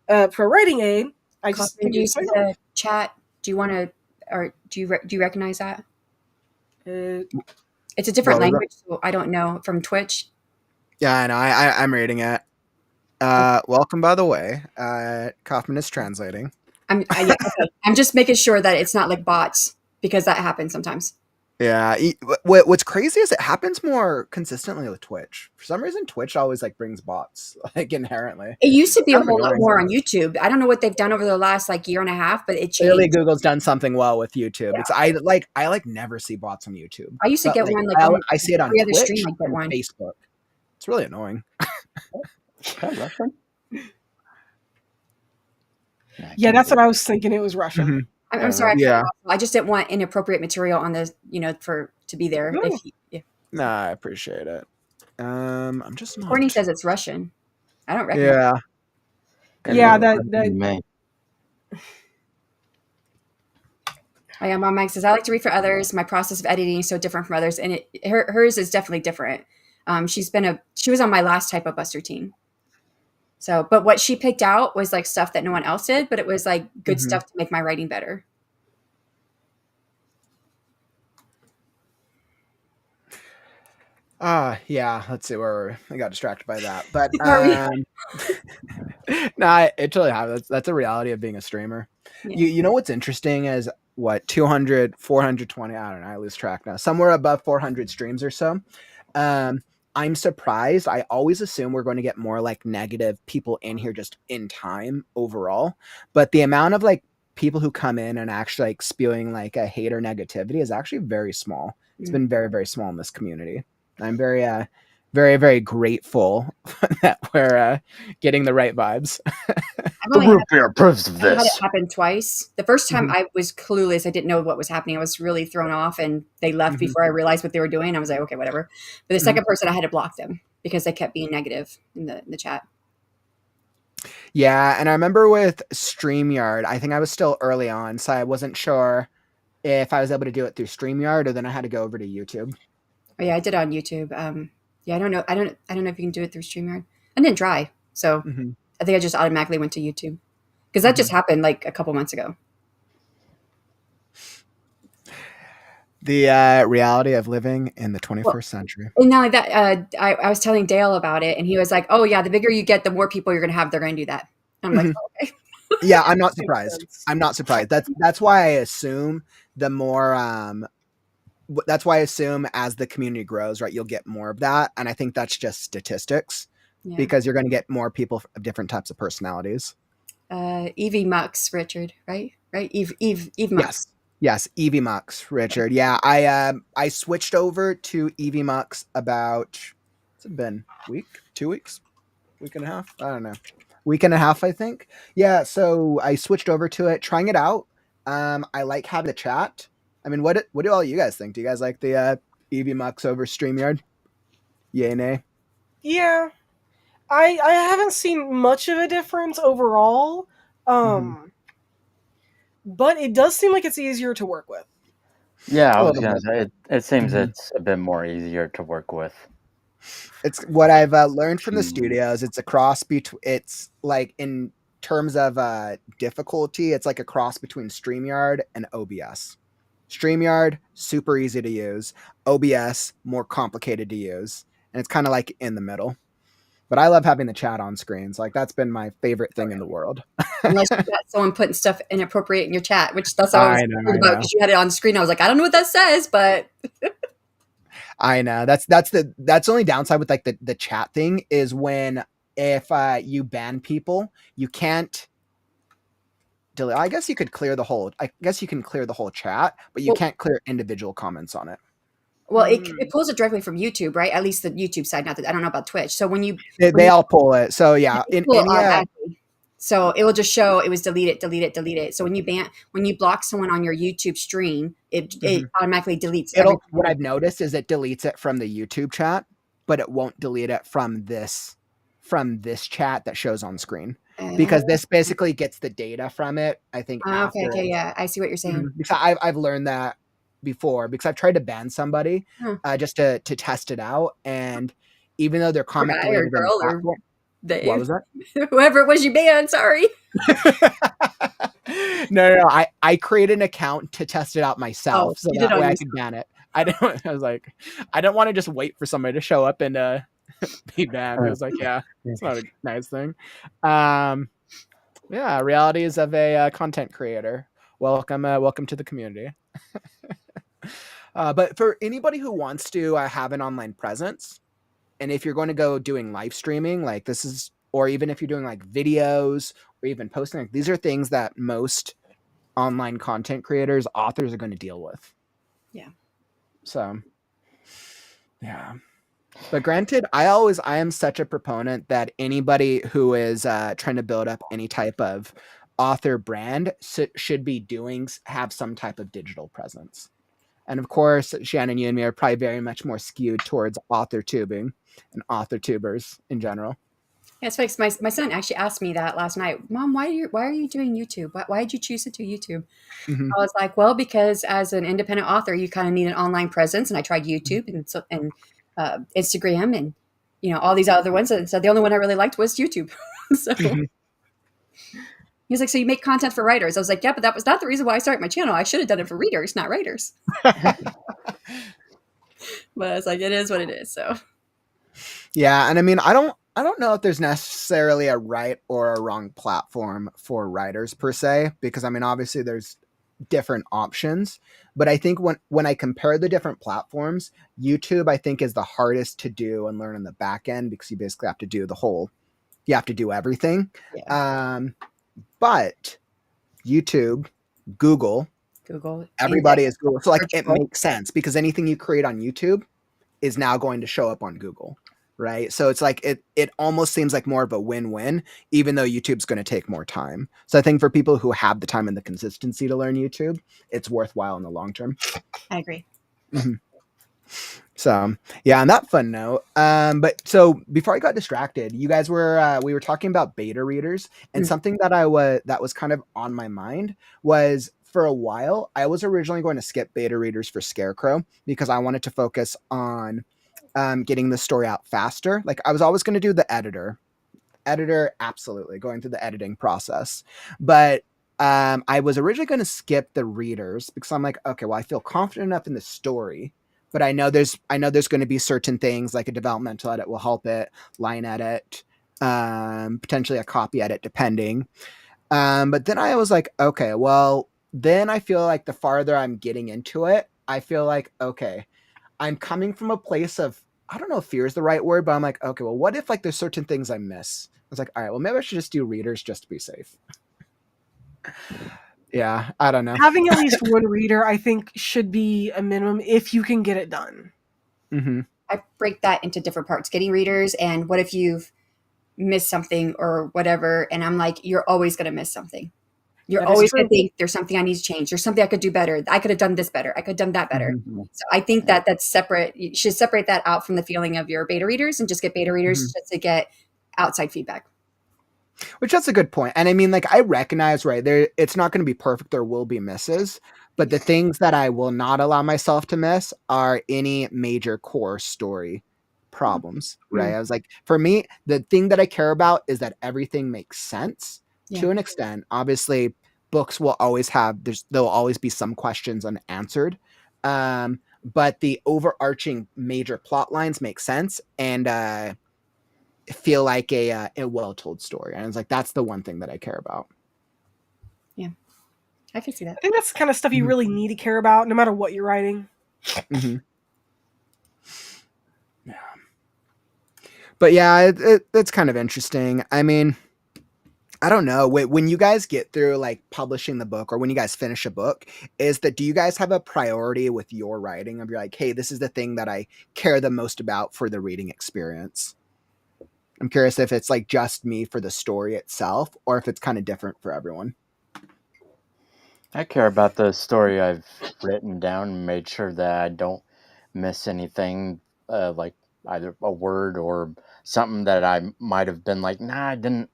writing aid. I just Kaufman, can do do you this see myself. the chat? Do you want to, or do you recognize that? Uh, It's a different What was that? language, so I don't know from Twitch. Yeah, I know. I'm reading it. Welcome, by the way. Kaufman is translating. Yeah, okay. I'm just making sure that it's not like bots because that happens sometimes. Yeah. What's crazy is it happens more consistently with Twitch. For some reason, Twitch always like brings bots like inherently. It used to be a Kind of whole lot annoying. more on YouTube. I don't know what they've done over the last like year and a half, but it Clearly, changed. Google's done something well with YouTube. Yeah. It's I like never see bots on YouTube, I used to but get like one like almost I see it on every other stream. Twitch I'd get and one. Facebook. It's really annoying. Is that Russian? yeah, that's what I was thinking. It was Russian. I'm sorry. I cut you Yeah. off. I just didn't want inappropriate material on the, for to be there. No. Yeah. Nah, I appreciate it. I'm just Courtney not. says it's Russian. I don't recognize. Yeah. Yeah, Anyway. that Man. I am. My Mike says I like to read for others. My process of editing is so different from others, and hers is definitely different. She was on my last typo buster team. So, but what she picked out was like stuff that no one else did, but it was like good stuff to make my writing better. Yeah, let's see where I got distracted by that. But Are we? no, it totally happens. That's a reality of being a streamer. Yeah. You know what's interesting is what 200, 420, I don't know, I lose track now. Somewhere above 400 streams or so. Um I'm surprised. I always assume we're going to get more like negative people in here just in time overall, but the amount of like people who come in and actually like spewing like a hate or negativity is actually very small. It's been very, very small in this community. I'm very, very, very grateful that we're getting the right vibes. I've The only had root beer proves of I've had it this. happen twice. The first time I was clueless. I didn't know what was happening. I was really thrown off, and they left before I realized what they were doing. I was like, okay, whatever. But the second person, I had to block them because they kept being negative in the chat. Yeah, and I remember with StreamYard, I think I was still early on, so I wasn't sure if I was able to do it through StreamYard or then I had to go over to YouTube. Oh yeah, I did it on YouTube. Yeah, I don't know. I don't know if you can do it through StreamYard. I didn't try, so I think I just automatically went to YouTube because that just happened like a couple months ago. The reality of living in the 21st Well, century. and not like that, I was telling Dale about it, and he was like, "Oh yeah, the bigger you get, the more people you're going to have. They're going to do that." I'm like, oh, "Okay." Yeah, I'm not makes surprised. sense. I'm not surprised. That's why I assume the more that's why I assume as the community grows, right, you'll get more of that, and I think that's just statistics Yeah. because you're going to get more people of different types of personalities. Evie Mux, Richard, right? Right? Eve Mux. Yes, Evie Mux, Richard. Yeah, I switched over to Evie Mux about what's it been? Week, 2 weeks, week and a half. I don't know, week and a half, I think. Yeah, so I switched over to it, trying it out. I like having the chat. I mean, what do all you guys think? Do you guys like the Evie Mux over StreamYard? Yay, nay? Yeah, I haven't seen much of a difference overall. Mm-hmm. Um, but it does seem like it's easier to work with. Yeah, I A was little gonna bit. say it seems Mhm. it's a bit more easier to work with. It's what I've learned from the studios. It's a cross between. It's like in terms of difficulty, it's like a cross between StreamYard and OBS. StreamYard super easy to use. OBS more complicated to use, and it's kind of like in the middle. But I love having the chat on screens. Like that's been my favorite thing in the world. Unless you got someone putting stuff inappropriate in your chat, which that's all I was I know, worried I about know. because you had it on screen. I was like, I don't know what that says, but I know. That's the only downside with like the chat thing is when if you ban people, you can't delete. I guess you could clear the whole. I guess you can clear the whole chat, but you well, can't clear individual comments on it. it pulls it directly from YouTube, right? At least the YouTube side. Not that I don't know about Twitch. So when you They all pull it. So yeah, in pull it any automatically, so it will just show it was delete it, delete it, delete it. So when you block someone on your YouTube stream, it Mhm. automatically deletes It'll everything. what I've noticed is it deletes it from the YouTube chat, but it won't delete it from this chat that shows on screen. Uh, Because this basically gets the data from it, I think okay, after okay, it's yeah, I see what you're saying. because I've learned that before because I've tried to ban somebody Huh. just to test it out, and even though their Poor comment guy or deleted on the girl or platform, what they, was that? whoever it was you banned. Sorry. No, I created an account to test it out Oh, myself, so you did that on way I yourself. could ban it. I don't. I was like, I don't want to just wait for somebody to show up and be banned. I was like, yeah, it's not a nice thing. Um, yeah, realities of a content creator. Welcome to the community. But for anybody who wants to have an online presence, and if you're going to go doing live streaming, like this is, or even if you're doing like videos or even posting, like these are things that most online content creators, authors are going to deal with. Yeah. So, yeah. But granted, I am such a proponent that anybody who is trying to build up any type of author brand should be have some type of digital presence. And of course, Shannon, you and me are probably very much more skewed towards author tubing and author tubers in general. Yeah, it's funny 'cause my son actually asked me that last night. Mom, why are you doing YouTube? Why did you choose to do YouTube? Mm-hmm. I was like, well, because as an independent author, you kind of need an online presence, and I tried YouTube and Instagram and all these other ones, and so the only one I really liked was YouTube. So Mm-hmm. he was like, so you make content for writers? I was like, yeah, but that was not the reason why I started my channel. I should have done it for readers, not writers. But I was like, it is what it is. So Yeah, and I mean, I don't know if there's necessarily a right or a wrong platform for writers per se, because I mean, obviously there's different options, but I think when I compare the different platforms, YouTube I think is the hardest to do and learn on the back end because you basically have to do you have to do everything. yeah, But YouTube, Google, Google everybody index is Google, so like it searchable. makes sense because anything you create on YouTube is now going to show up on Google, right? So it's like it almost seems like more of a win-win, even though YouTube's going to take more time. So I think for people who have the time and the consistency to learn YouTube, it's worthwhile in the long term. I agree. Mm-hmm. So yeah, on that fun note, but so before I got distracted, you guys were we were talking about beta readers, and Mm. something that was kind of on my mind was for a while I was originally going to skip beta readers for Scarecrow because I wanted to focus on getting the story out faster. Like I was always going to do the editor, absolutely going through the editing process, but I was originally going to skip the readers because I'm like, okay, well, I feel confident enough in the story, but I know there's going to be certain things like a developmental edit will help it, line edit, potentially a copy edit, depending. But then I was like, okay, well, then I feel like the farther I'm getting into it, I feel like, okay, I'm coming from a place of, I don't know if fear is the right word, but I'm like, okay, well, what if like there's certain things I miss? I was like, all right, well, maybe I should just do readers just to be safe. Yeah, I don't know. Having at least one reader, I think, should be a minimum if you can get it done. Mm-hmm. I break that into different parts, getting readers and what if you've missed something or whatever. And I'm like, you're always going to miss something. You're That is always going true. to think there's something I need to change. There's something I could do better. I could have done this better. I could have done that better. Mm-hmm. So I think that that's separate. You should separate that out from the feeling of your beta readers and just get beta readers Mm-hmm. just to get outside feedback. Which that's a good point. And I mean, like, I recognize, right, there, it's not going to be perfect. There will be misses. But the things that I will not allow myself to miss are any major core story problems, right? Mm. I was like, for me, the thing that I care about is that everything makes sense Yeah. to an extent. Obviously, books will always have, there'll always be some questions unanswered. But the overarching major plot lines make sense. And, feel like a well told story. And it's like that's the one thing that I care about. Yeah, I can see that. I think that's the kind of stuff you Mhm. really need to care about, no matter what you're writing. Mm-hmm. Yeah. But yeah, it's kind of interesting. I mean, I don't know. When you guys get through like publishing the book, or when you guys finish a book, do you guys have a priority with your writing? Of you're like, hey, this is the thing that I care the most about for the reading experience. I'm curious if it's like just me for the story itself, or if it's kind of different for everyone. I care about the story I've written down and made sure that I don't miss anything, like either a word or something that I might have been like, nah, I didn't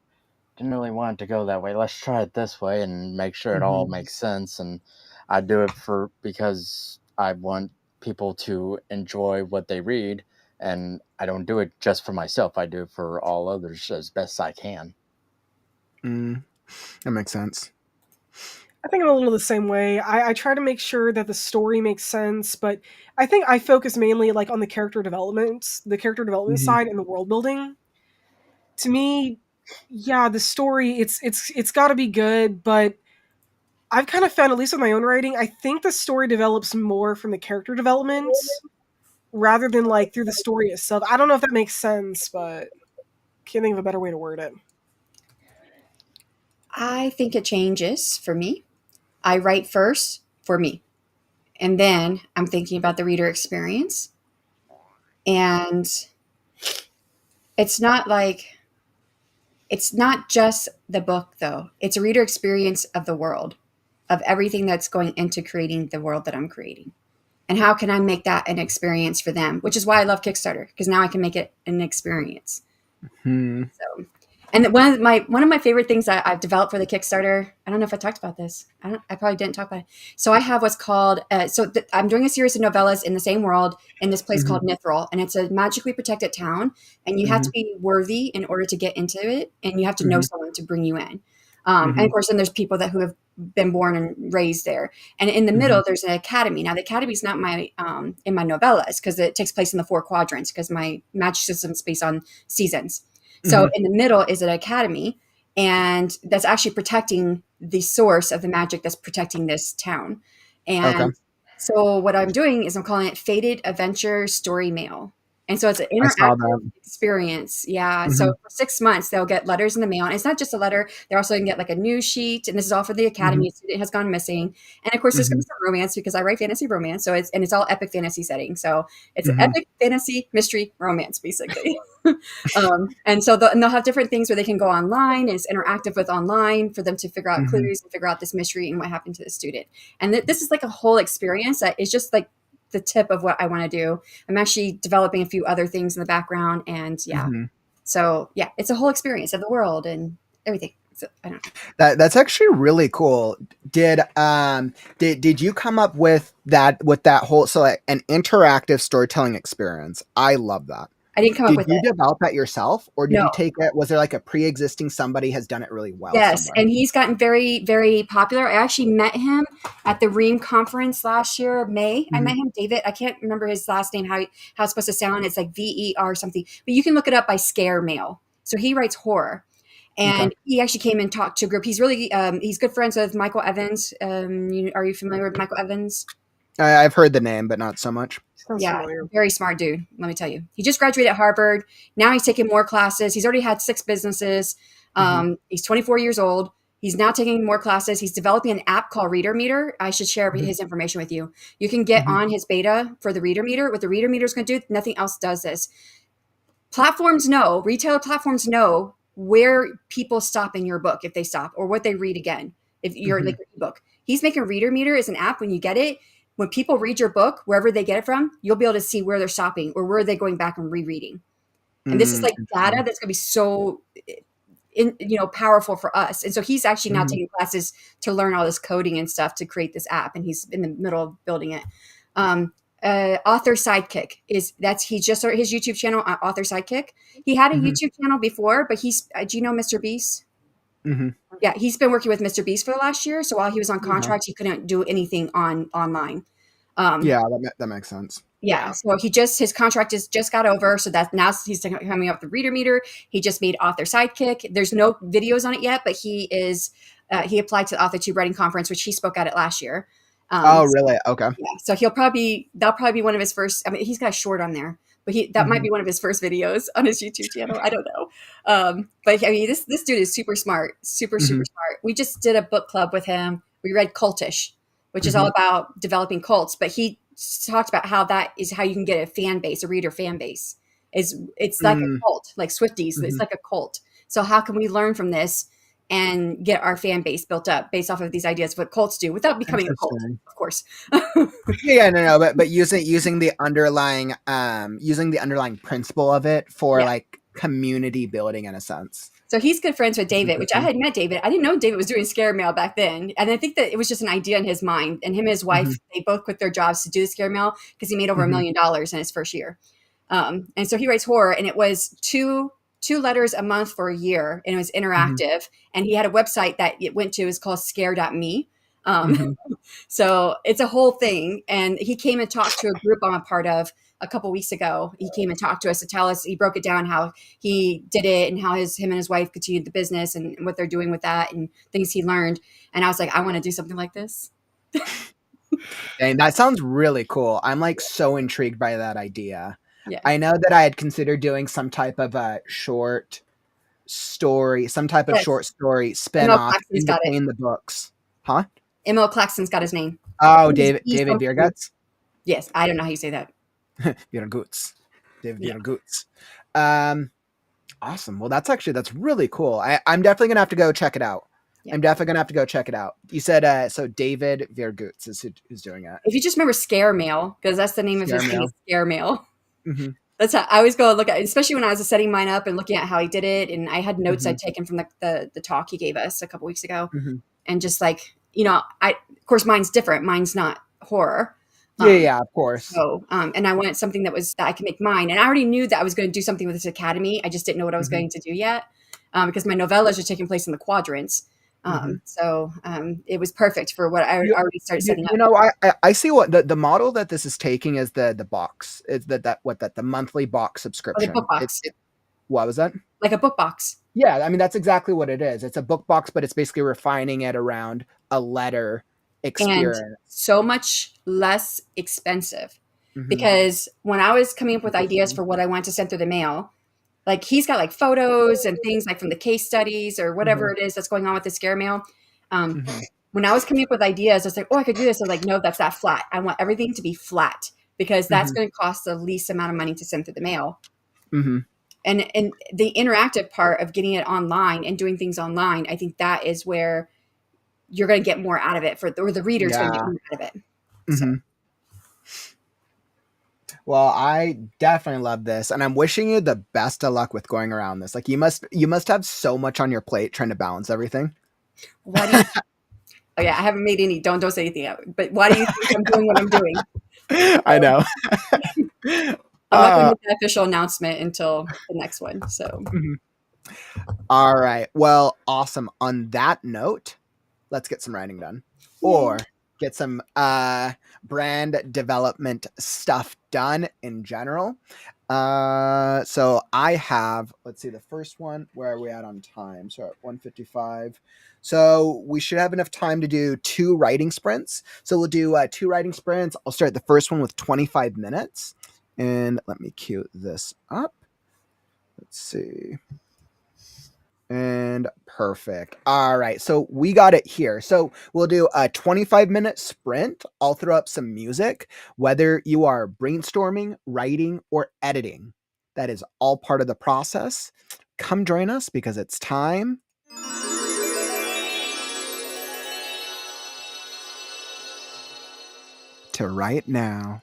really want it to go that way. Let's try it this way and make sure it all Mm-hmm. makes sense. And I do it because I want people to enjoy what they read, and I don't do it just for myself. I do it for all others as best I can. That makes sense. I think I'm a little the same way. I try to make sure that the story makes sense, but I think I focus mainly like on the character development Mm-hmm. side and the world building. To me, yeah, the story it's got to be good, but I've kind of found, at least with my own writing, I think the story develops more from the character development rather than like through the story itself. I don't know if that makes sense, but can't think of a better way to word it. I think it changes for me. I write first for me, and then I'm thinking about the reader experience. And it's not like it's not just the book though. It's a reader experience of the world, of everything that's going into creating the world that I'm creating. And how can I make that an experience for them? Which is why I love Kickstarter, because now I can make it an experience. Hmm. So, and one of my favorite things that I've developed for the Kickstarter. I don't know if I talked about this. I probably didn't talk about it. So I have what's called. I'm doing a series of novellas in the same world in this place Mm-hmm. called Nithril, and it's a magically protected town. And you have Mm-hmm. to be worthy in order to get into it, and you have to know Mm-hmm. someone to bring you in. And Mm-hmm. of course, then there's people who have been born and raised there. And in the Mm-hmm. middle, there's an academy. Now, the academy is not my in my novellas because it takes place in the 4 quadrants because my magic system is based on seasons. So Mm-hmm. in the middle is an academy, and that's actually protecting the source of the magic that's protecting this town. Okay. And so what I'm doing is I'm calling it Fated Adventure Story Mail. And so it's an I saw interactive that. experience. Yeah. So Mm-hmm. for 6 months, they'll get letters in the mail. And it's not just a letter. They're also going to get like a news sheet. And this is all for the Mm-hmm. academy. A student has gone missing. And of course, there's going Mm-hmm. to be some romance because I write fantasy romance. So it's all epic fantasy setting. So it's an Mm-hmm. epic fantasy mystery romance, basically. And so they'll have different things where they can go online, and it's interactive with online for them to figure out Mm-hmm. clues and figure out this mystery and what happened to the student. And this is like a whole experience that is just like the tip of what I want to do. I'm actually developing a few other things in the background, and yeah. Mm-hmm. So yeah, it's a whole experience of the world and everything. So I don't know. That's actually really cool. Did you come up with that whole, so like an interactive storytelling experience? I love that. I didn't come up Did with you it. develop that yourself, or did No. you take it? Was there like a pre-existing somebody has done it really well Yes, somewhere? and he's gotten very, very popular. I actually met him at the Ream conference last year, May. I Mm-hmm. met him, David. I can't remember his last name, how it's supposed to sound. It's like VER something, but you can look it up by Scare Mail. So he writes horror, Okay. and he actually came and talked to a group. He's really he's good friends with Michael Evans. Are you familiar with Michael Evans? I've heard the name, but not so much. Sounds Yeah, familiar. very smart dude. Let me tell you. He just graduated at Harvard. Now he's taking more classes. He's already had 6 businesses. Mm-hmm. He's 24 years old. He's now taking more classes. He's developing an app called Reader Meter. I should share Mm-hmm. his information with you. You can get Mm-hmm. on his beta for the Reader Meter. What the Reader Meter is going to do, nothing else does this. Retailer platforms know where people stop in your book if they stop, or what they read again if you're Mm-hmm. like your ebook. He's making Reader Meter as an app. When you get it, when people read your book, wherever they get it from, you'll be able to see where they're stopping or where they're going back and rereading. And this is like data Interesting. that's going to be so powerful for us. And so he's actually now Mhm. taking classes to learn all this coding and stuff to create this app, and he's in the middle of building it. Author Sidekick he just started his YouTube channel, Author Sidekick. He had a Mhm. YouTube channel before, but he's do you know Mr. Beast? Mhm. Yeah, he's been working with Mr. Beast for the last year. So while he was on Yeah. contract, he couldn't do anything online. Um, Yeah, that makes sense. yeah, so his contract is just got over, so that now he's coming up with the reader meter. He just made Author Sidekick. There's no videos on it yet, but he applied to the Author Tube Writing Conference, which he spoke at it last year. Oh, really? Okay. Yeah, so that'll probably be one of his first. I mean, he's got a short on there, but that might Mhm. be one of his first videos on his YouTube channel. I don't know, but I mean, this dude is super smart, super Mhm. smart. We just did a book club with him. We read Cultish, which is all Mhm. about developing cults, but he talked about how that is how you can get a fan base, a reader fan base. It's like a Mm. cult, like Swifties. It's Mhm. like a cult. So how can we learn from this and get our fan base built up based off of these ideas of what cults do without becoming a cult, Interesting. of course. Yeah, no, but using the underlying principle of it for Yeah. like community building in a sense. So he's good friends with That's David, which I interesting. had met David. I didn't know David was doing scare mail back then. And I think that it was just an idea in his mind. And him and his wife, Mhm. they both quit their jobs to do the scare mail because he made over $1 Mhm. million in his first year. And so he writes horror, and it was two letters a month for a year, and it was Mhm. interactive. And he had a website that it went to, is called scare.me. Mhm. So it's a whole thing. And he came and talked to a group I'm a part of a couple weeks ago. He came and talked to us to tell us, he broke it down how he did it and how him and his wife continued the business and what they're doing with that and things he learned. And I was like, I want to do something like this. And that sounds really cool. I'm like so intrigued by that idea. Yeah. I know that I had considered doing some type of a short story, some type of Yes. short story ML spin-off Claxton's in got it. between the books. Huh? ML Claxton's got his name. Oh, He's David something. Biergutz? Yes. I don't know how you say that. Biergutz. David Yeah. Biergutz. Awesome. Well, that's really cool. I'm definitely gonna have to go check it out. Yeah. I'm definitely gonna have to go check it out. You said so David Biergutz is who's doing it. If you just remember Scare Mail, because that's the name of his Scare thing, Mail. is Scare Mail. Mm-hmm. That's how I always go look at it, especially when I was setting mine up and looking at how he did it. And I had notes Mm-hmm. I'd taken from the talk he gave us a couple weeks ago. Mm-hmm. And just like, of course, mine's different. Mine's not horror. Yeah, of course. So, and I wanted something that I could make mine. And I already knew that I was going to do something with this academy. I just didn't know what I was Mm-hmm. going to do yet, because my novellas are taking place in the quadrants. Mm-hmm. So it was perfect for what I already started setting up. I see what the model that this is taking is the box. It's the monthly box Oh, the subscription. book box, What was that? like a book box. Yeah, I mean that's exactly what it is. It's a book box, but it's basically refining it around a letter And experience. so much less expensive, Mm-hmm. because when I was coming up with ideas Interesting. for what I wanted to send through the mail, like he's got like photos and things like from the case studies or whatever Mm-hmm. it is that's going on with the scare mail. Mm-hmm. When I was coming up with ideas, I was like, oh, I could do this. I was like, no, that's not flat. I want everything to be flat because that's Mm-hmm. going to cost the least amount of money to send through the mail. Mm-hmm. And the interactive part of getting it online and doing things online, I think that is where you're going to get more out of it or the reader's going to get more out of it. So. Mm-hmm. Well, I definitely love this, and I'm wishing you the best of luck with going around this. Like you must have so much on your plate trying to balance everything. Why do you? Oh yeah, I haven't made any. Don't say anything out. But why do you think I'm doing what I'm doing? I know. I'm not going to make an official announcement until the next one. So. All right. Well, awesome. On that note, let's get some writing done, or get some brand development stuff done in general. So I have, let's see, the first one. Where are we at on time? So at 1:55. So we should have enough time to do 2 writing sprints. So we'll do 2 writing sprints. I'll start the first one with 25 minutes, and let me cue this up. Let's see. And perfect. All right. So we got it here. So we'll do a 25-minute sprint. I'll throw up some music, whether you are brainstorming, writing, or editing. That is all part of the process. Come join us because it's time to write now.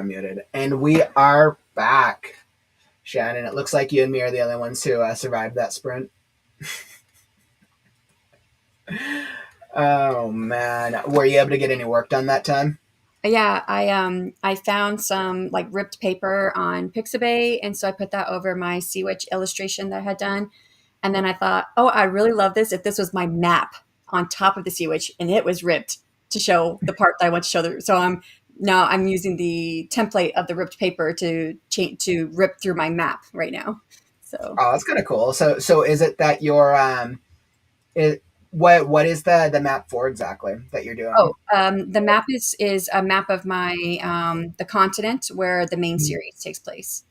Muted. And we are back, Shannon. It looks like you and me are the only ones who survived that sprint. Oh man, were you able to get any work done that time? Yeah, I found some like ripped paper on Pixabay, and so I put that over my Sea Witch illustration that I had done. And then I thought, oh, I really love this if this was my map on top of the Sea Witch and it was ripped to show the part that I want to show. So I'm using the template of the ripped paper to rip through my map right now. So Oh, that's kind of cool. So is it that you're it what is the map for exactly that you're doing? the map is a map of my the continent where the main Mhm. series takes place.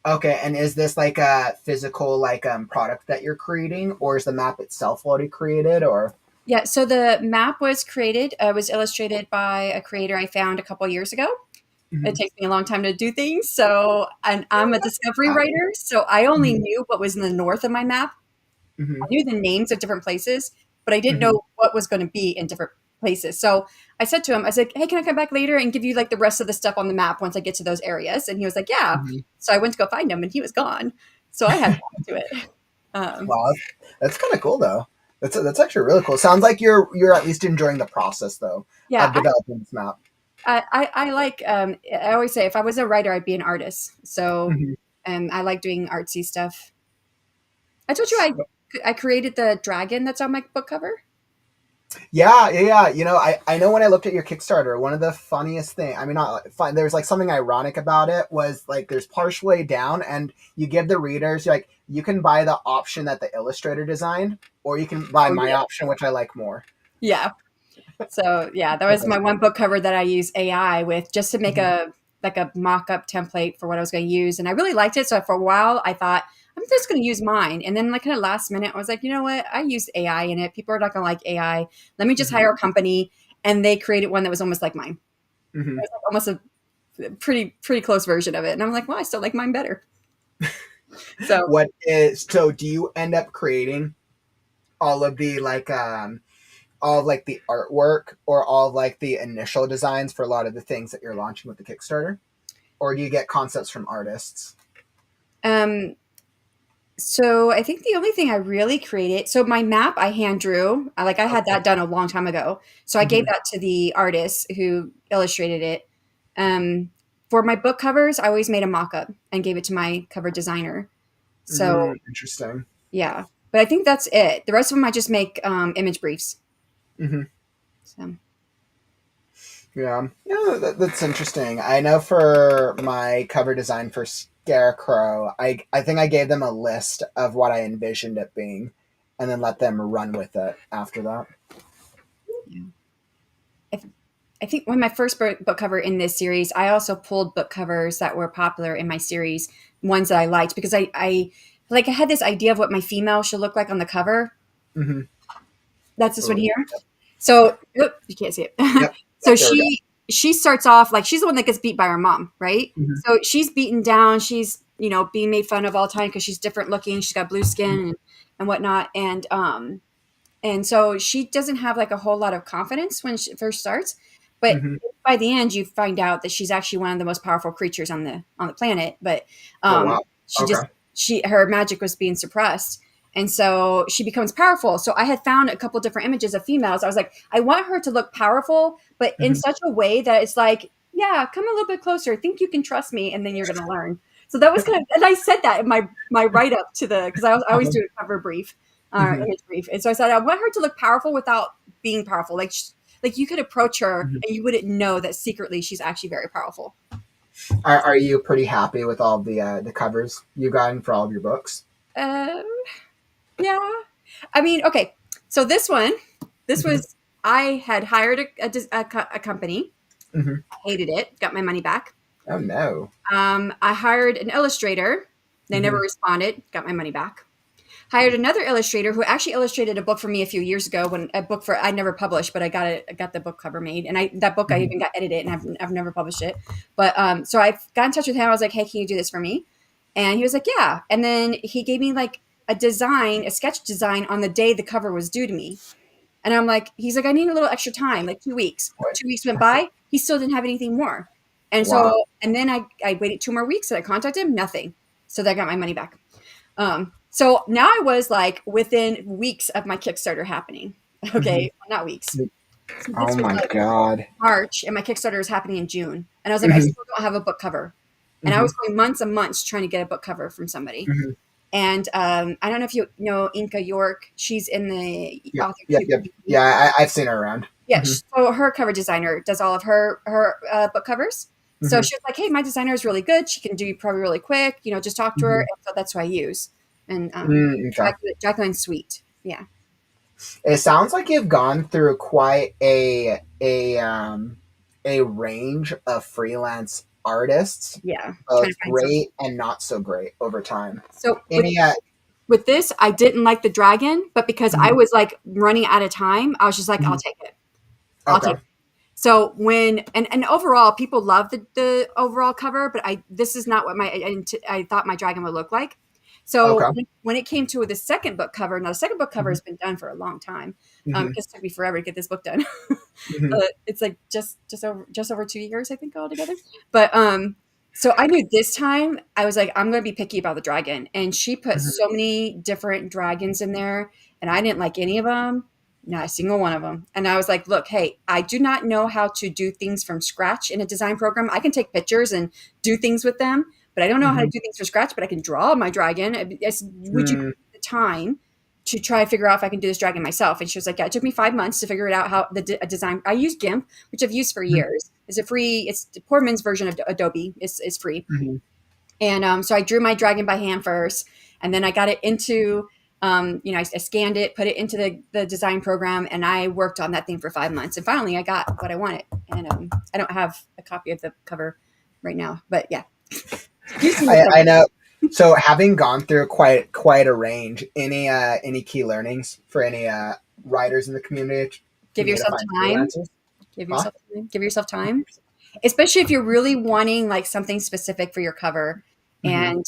Okay, and is this like a physical like product that you're creating, or is the map itself already created, or? Yeah, so the map was created, was illustrated by a creator I found a couple years ago. It Mhm. takes me a long time to do things. So, and I'm a discovery Ah, writer. So I only mhm, knew what was in the north of my map. I mhm, knew the names of different places, but I didn't mhm, know what was going to be in different places. So I said to him, I said, hey, can I come back later and give you like the rest of the stuff on the map once I get to those areas? And he was like, yeah. mhm. So I went to go find him and he was gone. So I had to do it. Um, Wow, that's kind of cool though. That's actually really cool. Sounds like you're at least enjoying the process though yeah, of developing this map. I like, I always say if I was a writer, I'd be an artist. So, Mhm. I like doing artsy stuff. I told you I created the dragon that's on my book cover. Yeah. I know when I looked at your Kickstarter, one of the funniest thing, I mean, not fun, there's like something ironic about it was like there's partially down, and you give the readers like you can buy the option that the illustrator designed, or you can buy Oh my yeah, option, which I like more. yeah. So yeah, that was my one book cover that I used AI with just to make Mhm, a like a mock-up template for what I was going to use, and I really liked it. So for a while, I thought I'm just going to use mine, and then like kind of last minute, I was like, you know what? I used AI in it. People are not going to like AI. Let me just mhm, hire a company, and they created one that was almost like mine. It mhm. was like almost a pretty close version of it, and I'm like, well, I still like mine better. So What is so? Do you end up creating all of the all of like the artwork or all of like the initial designs for a lot of the things that you're launching with the Kickstarter, or do you get concepts from artists? um, So I think the only thing I really created, so my map I hand drew. I had Okay. that done a long time ago. So I gave Mhm. that to the artist who illustrated it. Um, for my book covers, I always made a mock-up and gave it to my cover designer. So Interesting. yeah, but I think that's it. The rest of them I just make image briefs. Hmm. So Yeah, that's interesting. I know for my cover design for Scarecrow, I think I gave them a list of what I envisioned it being, and then let them run with it after that. yeah. I think when my first book cover in this series, I also pulled book covers that were popular in my series, ones that I liked because I had this idea of what my female should look like on the cover. Hmm. That's this one Oh, here. So oop, you can't see it. yep, So yep. There we go. she starts off like she's the one that gets beat by her mom, right? Hmm. So she's beaten down. She's being made fun of all the time because she's different looking. She's got blue skin and whatnot, and so she doesn't have like a whole lot of confidence when she first starts, but Hmm. by the end you find out that she's actually one of the most powerful creatures on the planet. But Oh um, wow. she Okay. just she her magic was being suppressed, and so she becomes powerful. So I had found a couple different images of females. I was like, I want her to look powerful, but in Hmm. such a way that it's like, yeah, come a little bit closer. Think you can trust me, and then you're going to learn. So that was kind of, and I said that in my write up to the because I always do a cover brief Hmm. image brief. And so I said, I want her to look powerful without being powerful. Like you could approach her Hmm. and you wouldn't know that secretly she's actually very powerful. Are you pretty happy with all the covers you've gotten for all of your books? Uh, yeah. I mean, okay. So this Hmm. was, I had hired a company, Hmm. hated it, got my money back. Oh no. I hired an illustrator. They never Hmm. responded, got my money back. Hired another illustrator who actually illustrated a book for me a few years ago when a book for I never published, but I got the book cover made, and that book I Hmm. even got edited, and I've never published it. But so I got in touch with him. I was like, hey, can you do this for me? And he was like, yeah. And then he gave me like a sketch design on the day the cover was due to me. And I'm like, he's like, I need a little extra time, like 2 weeks. What? 2 weeks went by, he still didn't have anything more. And Wow. so, and then I waited 2 more weeks and I contacted him, nothing. So I got my money back. So now I was like within weeks of my Kickstarter happening. Okay. Not weeks. So Oh this was my like God. March and my Kickstarter is happening in June. And I was like, I Mhm, still don't have a book cover. And I mhm, was going months and months trying to get a book cover from somebody. mhm. And I don't know if you know Inka York. She's in the Yep, author yep, yep. community. Yeah, I've seen her around. Yeah, Hmm. so her cover designer does all of her book covers. So Hmm. she was like, "Hey, my designer is really good. She can do you probably really quick. Just talk to her." Hmm. And so that's who I use. And Okay. Jacqueline's sweet. Yeah, It sounds like you've gone through quite a range of freelance artists, yeah. Trying to both find some. great and not so great over time. So Any with this, I didn't like the dragon, but because I mhm. was like running out of time, I was just like, "I'll Mhm. take it. I'll Okay. take it." So when and overall, people love the overall cover, but this is not what I thought my dragon would look like. So Okay. when it came to the second book cover, now the second book cover Mhm. has been done for a long time. Mhm. Because it took me forever to get this book done. Mhm. It's like just over 2 years, I think, altogether. But so I knew this time I was like, I'm going to be picky about the dragon, and she put Mhm. so many different dragons in there, and I didn't like any of them. Not a single one of them. And I was like, look, hey, I do not know how to do things from scratch in a design program. I can take pictures and do things with them, but I don't know how to Mhm. do things from scratch, but I can draw my dragon. Would you Mm. take the time to try to figure out if I can do this dragon myself? And she was like, yeah, it took me 5 months to figure it out how a design. I use GIMP, which I've used for Mhm. years. It's the poor man's version of Adobe. It's free. Mhm. And so I drew my dragon by hand first, and then I got it into, I scanned it, put it into the design program, and I worked on that thing for 5 months. And finally, I got what I wanted. And I don't have a copy of the cover right now, but yeah, you've seen the I cover. know. So having gone through quite a range, any key learnings for any writers in the community Give community to yourself find time. freelancers? Give Huh? yourself time. Give yourself time, especially if you're really wanting like something specific for your cover. Mm-hmm. And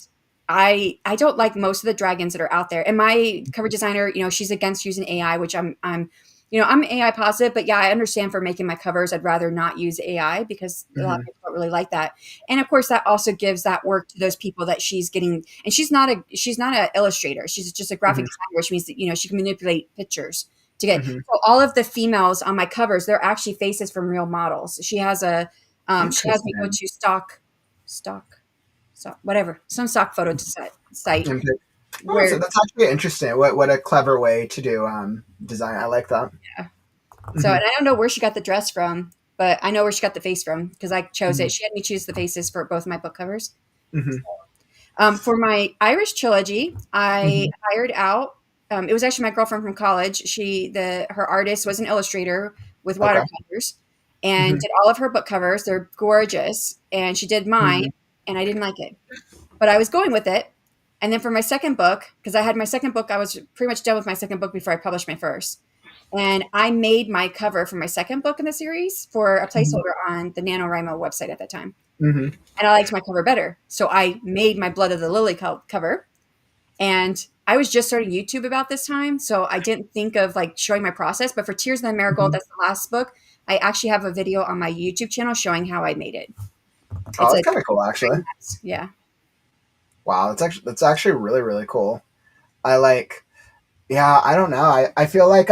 I don't like most of the dragons that are out there. And my cover designer, she's against using AI, which I'm AI positive, but yeah, I understand for making my covers, I'd rather not use AI because a lot Mm-hmm. of people don't really like that. And of course, that also gives that work to those people that she's getting. And she's not an illustrator; she's just a graphic Mm-hmm. designer, which means that she can manipulate pictures to get. Mm-hmm. So all of the females on my covers, they're actually faces from real models. She has me go Interesting. to stock, whatever, some stock photo site Okay. Oh, so where, that's actually interesting. What a clever way to do design. I like that. yeah. So, Mm-hmm. and I don't know where she got the dress from, but I know where she got the face from because I chose Mm-hmm. it. She had me choose the faces for both my book covers. Mm-hmm. For my Irish trilogy, I Mm-hmm. hired out. It was actually my girlfriend from college. Her artist was an illustrator with Okay. watercolors, and Mm-hmm. did all of her book covers. They're gorgeous, and she did mine, Mm-hmm. and I didn't like it, but I was going with it. And then for my second book, because I had my second book, I was pretty much done with my second book before I published my first. And I made my cover for my second book in the series for a placeholder on the NaNoWriMo website at that time. Mm-hmm. And I liked my cover better. So I made my Blood of the Lily cover. And I was just starting YouTube about this time. So I didn't think of like showing my process. But for Tears in the Marigold, Mm-hmm. that's the last book, I actually have a video on my YouTube channel showing how I made it. Oh, It's that's a kind of cool, actually. yeah. Wow, that's actually really really cool. I like. Yeah, I don't know. I feel like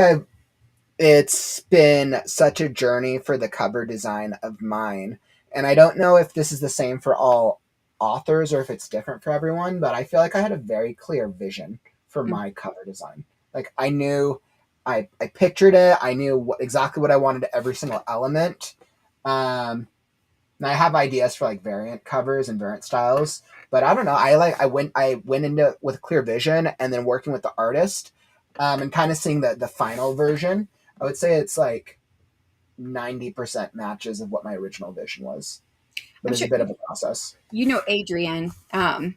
it's been such a journey for the cover design of mine. And I don't know if this is the same for all authors or if it's different for everyone, but I feel like I had a very clear vision for Mm. my cover design. Like I knew I pictured it, I knew exactly what I wanted every single element. Um, and I have ideas for like variant covers and variant styles, but I don't know. I went into it with clear vision and then working with the artist, and kind of seeing the final version. I would say it's like 90% matches of what my original vision was, but I'm it's a sure bit of a process. Adrian. Mhm.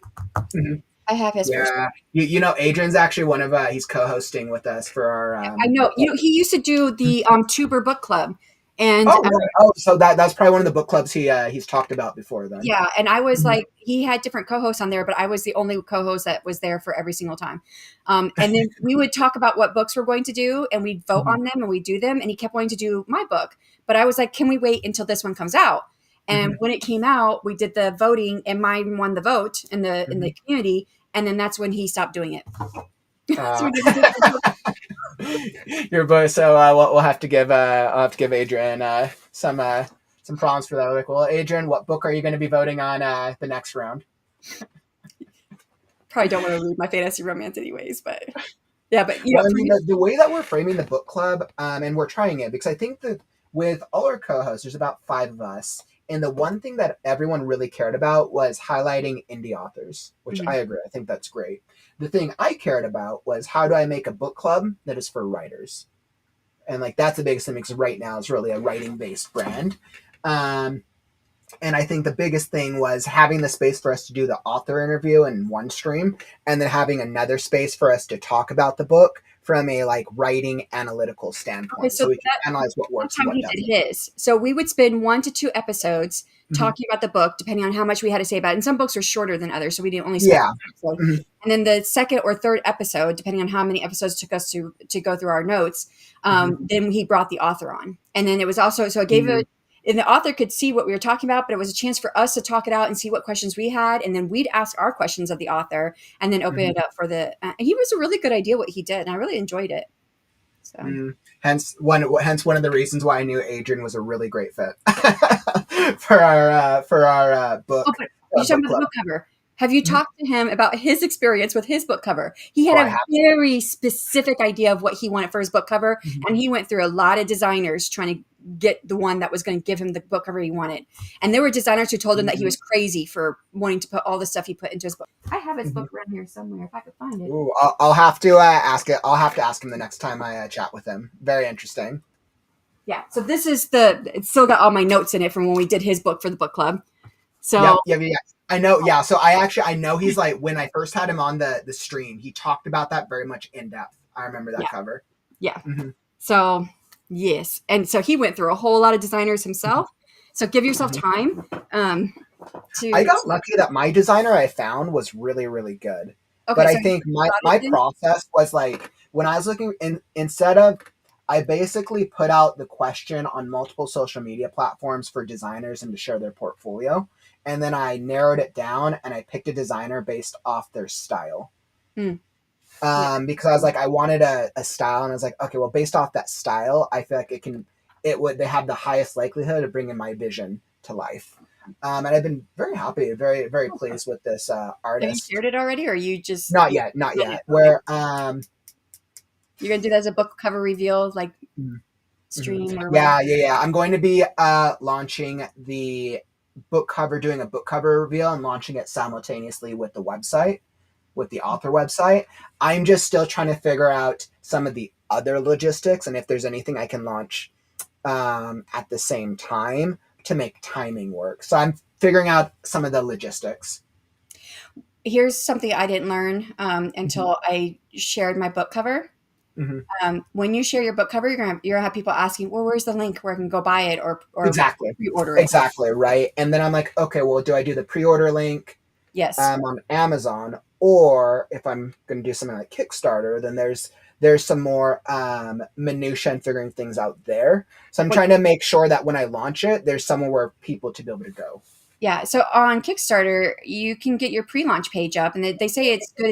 I have his first. Yeah, you know, Adrian's actually one of he's co-hosting with us for our I know. He used to do the Tuber Book Club, and Oh, really? Oh, so that's probably one of the book clubs he's talked about before then. yeah, and I was Mhm. like, he had different co-hosts on there, but I was the only co-host that was there for every single time. And then we would talk about what books we're going to do, and we'd vote Mhm. on them, and we'd do them. And he kept wanting to do my book, but I was like, can we wait until this one comes out? And when it came out, we did the voting, and mine won the vote in the community. And then that's when he stopped doing it. So we didn't do it. Your boy. So we'll have to give I'll have to give Adrian some prompts for that. Like, well, Adrian, what book are you going to be voting on the next round? Probably don't want to read my fantasy romance anyways, but yeah, but Well, I mean, the way that we're framing the book club, and we're trying it because I think that with all our co-hosts, there's about 5 of us, and the one thing that everyone really cared about was highlighting indie authors, which I agree. I think that's great. The thing I cared about was how do I make a book club that is for writers, and like that's the biggest thing because Right Now is really a writing-based brand. And I think the biggest thing was having the space for us to do the author interview in one stream, and then having another space for us to talk about the book from a like writing analytical standpoint. Okay, so we can analyze what works and time what he doesn't. did his. So we would spend 1 to 2 episodes talking about the book, depending on how much we had to say about it. And some books are shorter than others, so we didn't only spend Yeah. one episode. And then the second or third episode, depending on how many episodes it took us to go through our notes, then he brought the author on. And then it was also, so it gave it, and the author could see what we were talking about, but it was a chance for us to talk it out and see what questions we had. And then we'd ask our questions of the author and then open it up for the, he was a really good idea what he did. And I really enjoyed it. So. Hence one of the reasons why I knew Adrian was a really great fit for our book. Oh, but you're talking about the book cover. Have you talked to him about his experience with his book cover? He had a very specific idea of what he wanted for his book cover, and he went through a lot of designers trying to get the one that was going to give him the book cover he wanted. And there were designers who told him that he was crazy for wanting to put all the stuff he put into his book. I have his book around here somewhere if I could find it. Ooh, I'll have to ask it. I'll have to ask him the next time I chat with him. Very interesting. Yeah. So this is it's still got all my notes in it from when we did his book for the book club. So yeah. I know. Yeah. So I know he's like, when I first had him on the stream, he talked about that very much in depth. I remember that cover. Yeah. So yes. And so he went through a whole lot of designers himself. So give yourself time. I got lucky that my designer I found was really, really good. Okay, but so I think my process was like, when I was looking instead of, I basically put out the question on multiple social media platforms for designers and to share their portfolio. And then I narrowed it down and I picked a designer based off their style. Because I was like, I wanted a style, and I was like, okay, well, based off that style, I feel like they have the highest likelihood of bringing my vision to life. And I've been very happy, very, very pleased with this artist. Have you shared it already, or are you just not yet? Where you're gonna do that as a book cover reveal, like stream or yeah. I'm going to be launching the book cover, doing a book cover reveal, and launching it simultaneously with the website, with the author website. I'm just still trying to figure out some of the other logistics and if there's anything I can launch at the same time to make timing work. So I'm figuring out some of the logistics. Here's something I didn't learn until I shared my book cover. When you share your book cover, you're gonna have people asking, well, where's the link where I can go buy it or exactly pre-order it? Exactly, right. And then I'm like, okay, well, do I do the pre-order link on Amazon, or if I'm going to do something like Kickstarter, then there's some more minutia and figuring things out there. So I'm trying to make sure that when I launch it, there's somewhere where people to be able to go. Yeah. So on Kickstarter, you can get your pre-launch page up, and they say it's good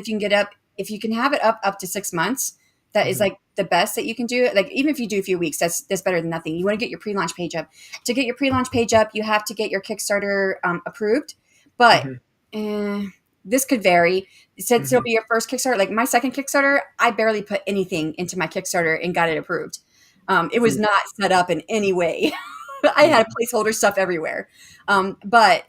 if you can have it up to 6 months. That is like the best that you can do. Like even if you do a few weeks, that's better than nothing. You want to get your pre-launch page up. To get your pre-launch page up, you have to get your Kickstarter approved. But this could vary. Since it'll be your first Kickstarter, like my second Kickstarter, I barely put anything into my Kickstarter and got it approved. It was not set up in any way. I had placeholder stuff everywhere. But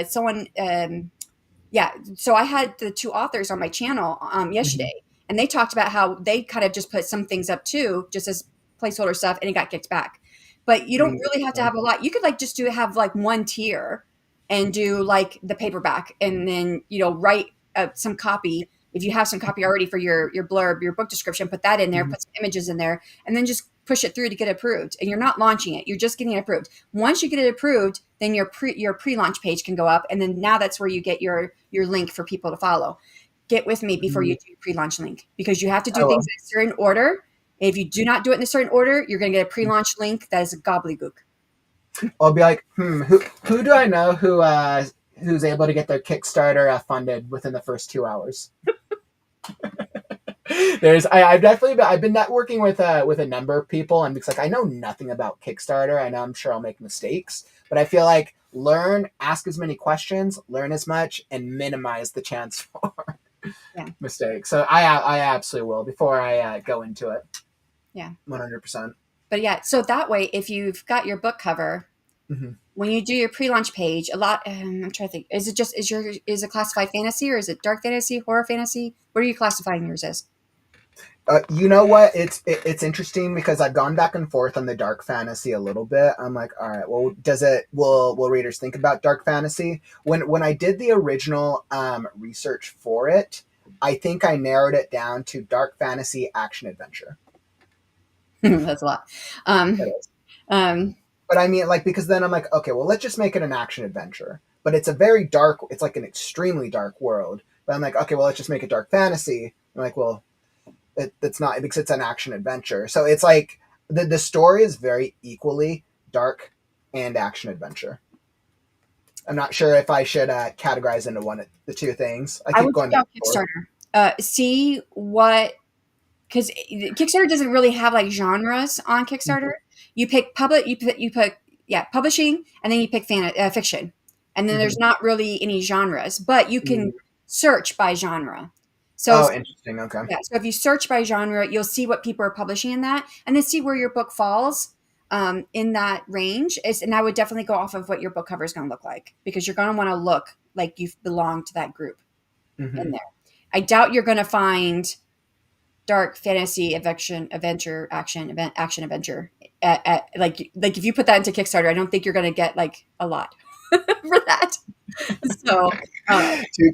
someone, so I had the 2 authors on my channel yesterday, and they talked about how they kind of just put some things up too, just as placeholder stuff, and it got kicked back. But you don't really have to have a lot. You could like just have like one tier and do like the paperback, and then write some copy. If you have some copy already for your blurb, your book description, put that in there, put some images in there, and then just push it through to get it approved. And you're not launching it; you're just getting it approved. Once you get it approved, then your pre-launch page can go up, and then now that's where you get your link for people to follow. Get with me before you do your pre-launch link, because you have to do things in a certain order. And if you do not do it in a certain order, you're going to get a pre-launch link that is a gobbledygook. I'll be like, who do I know who's able to get their Kickstarter funded within the first 2 hours? I've been networking with a number of people, and it's like I know nothing about Kickstarter. I know I'm sure I'll make mistakes, but I feel like ask as many questions, learn as much, and minimize the chance for mistakes. So I absolutely will before I go into it. Yeah. 100%. But yeah, so that way, if you've got your book cover, when you do your pre-launch page, a lot. I'm trying to think. Is it classified fantasy, or is it dark fantasy, horror fantasy? What are you classifying yours as? You know what? It's interesting because I've gone back and forth on the dark fantasy a little bit. I'm like, all right, well, will readers think about dark fantasy? When I did the original research for it, I think I narrowed it down to dark fantasy action adventure. That's a lot. But I mean, like, because then I'm like, okay, well, let's just make it an action adventure. But it's it's like an extremely dark world. But I'm like, okay, well, let's just make it dark fantasy. I'm like, well, it's not because it's an action adventure. So it's like the story is very equally dark and action adventure. I'm not sure if I should categorize into one of the two things. I I keep would going check back out Kickstarter. See what, because Kickstarter doesn't really have like genres on Kickstarter. You pick publishing, and then you pick fiction, and then there's not really any genres, but you can search by genre. So interesting. Okay. yeah, so if you search by genre, you'll see what people are publishing in that, and then see where your book falls in that range. And I would definitely go off of what your book cover is going to look like, because you're going to want to look like you belong to that group in there. I doubt you're going to find dark fantasy, adventure, action adventure. Like if you put that into Kickstarter, I don't think you're going to get like a lot for that. So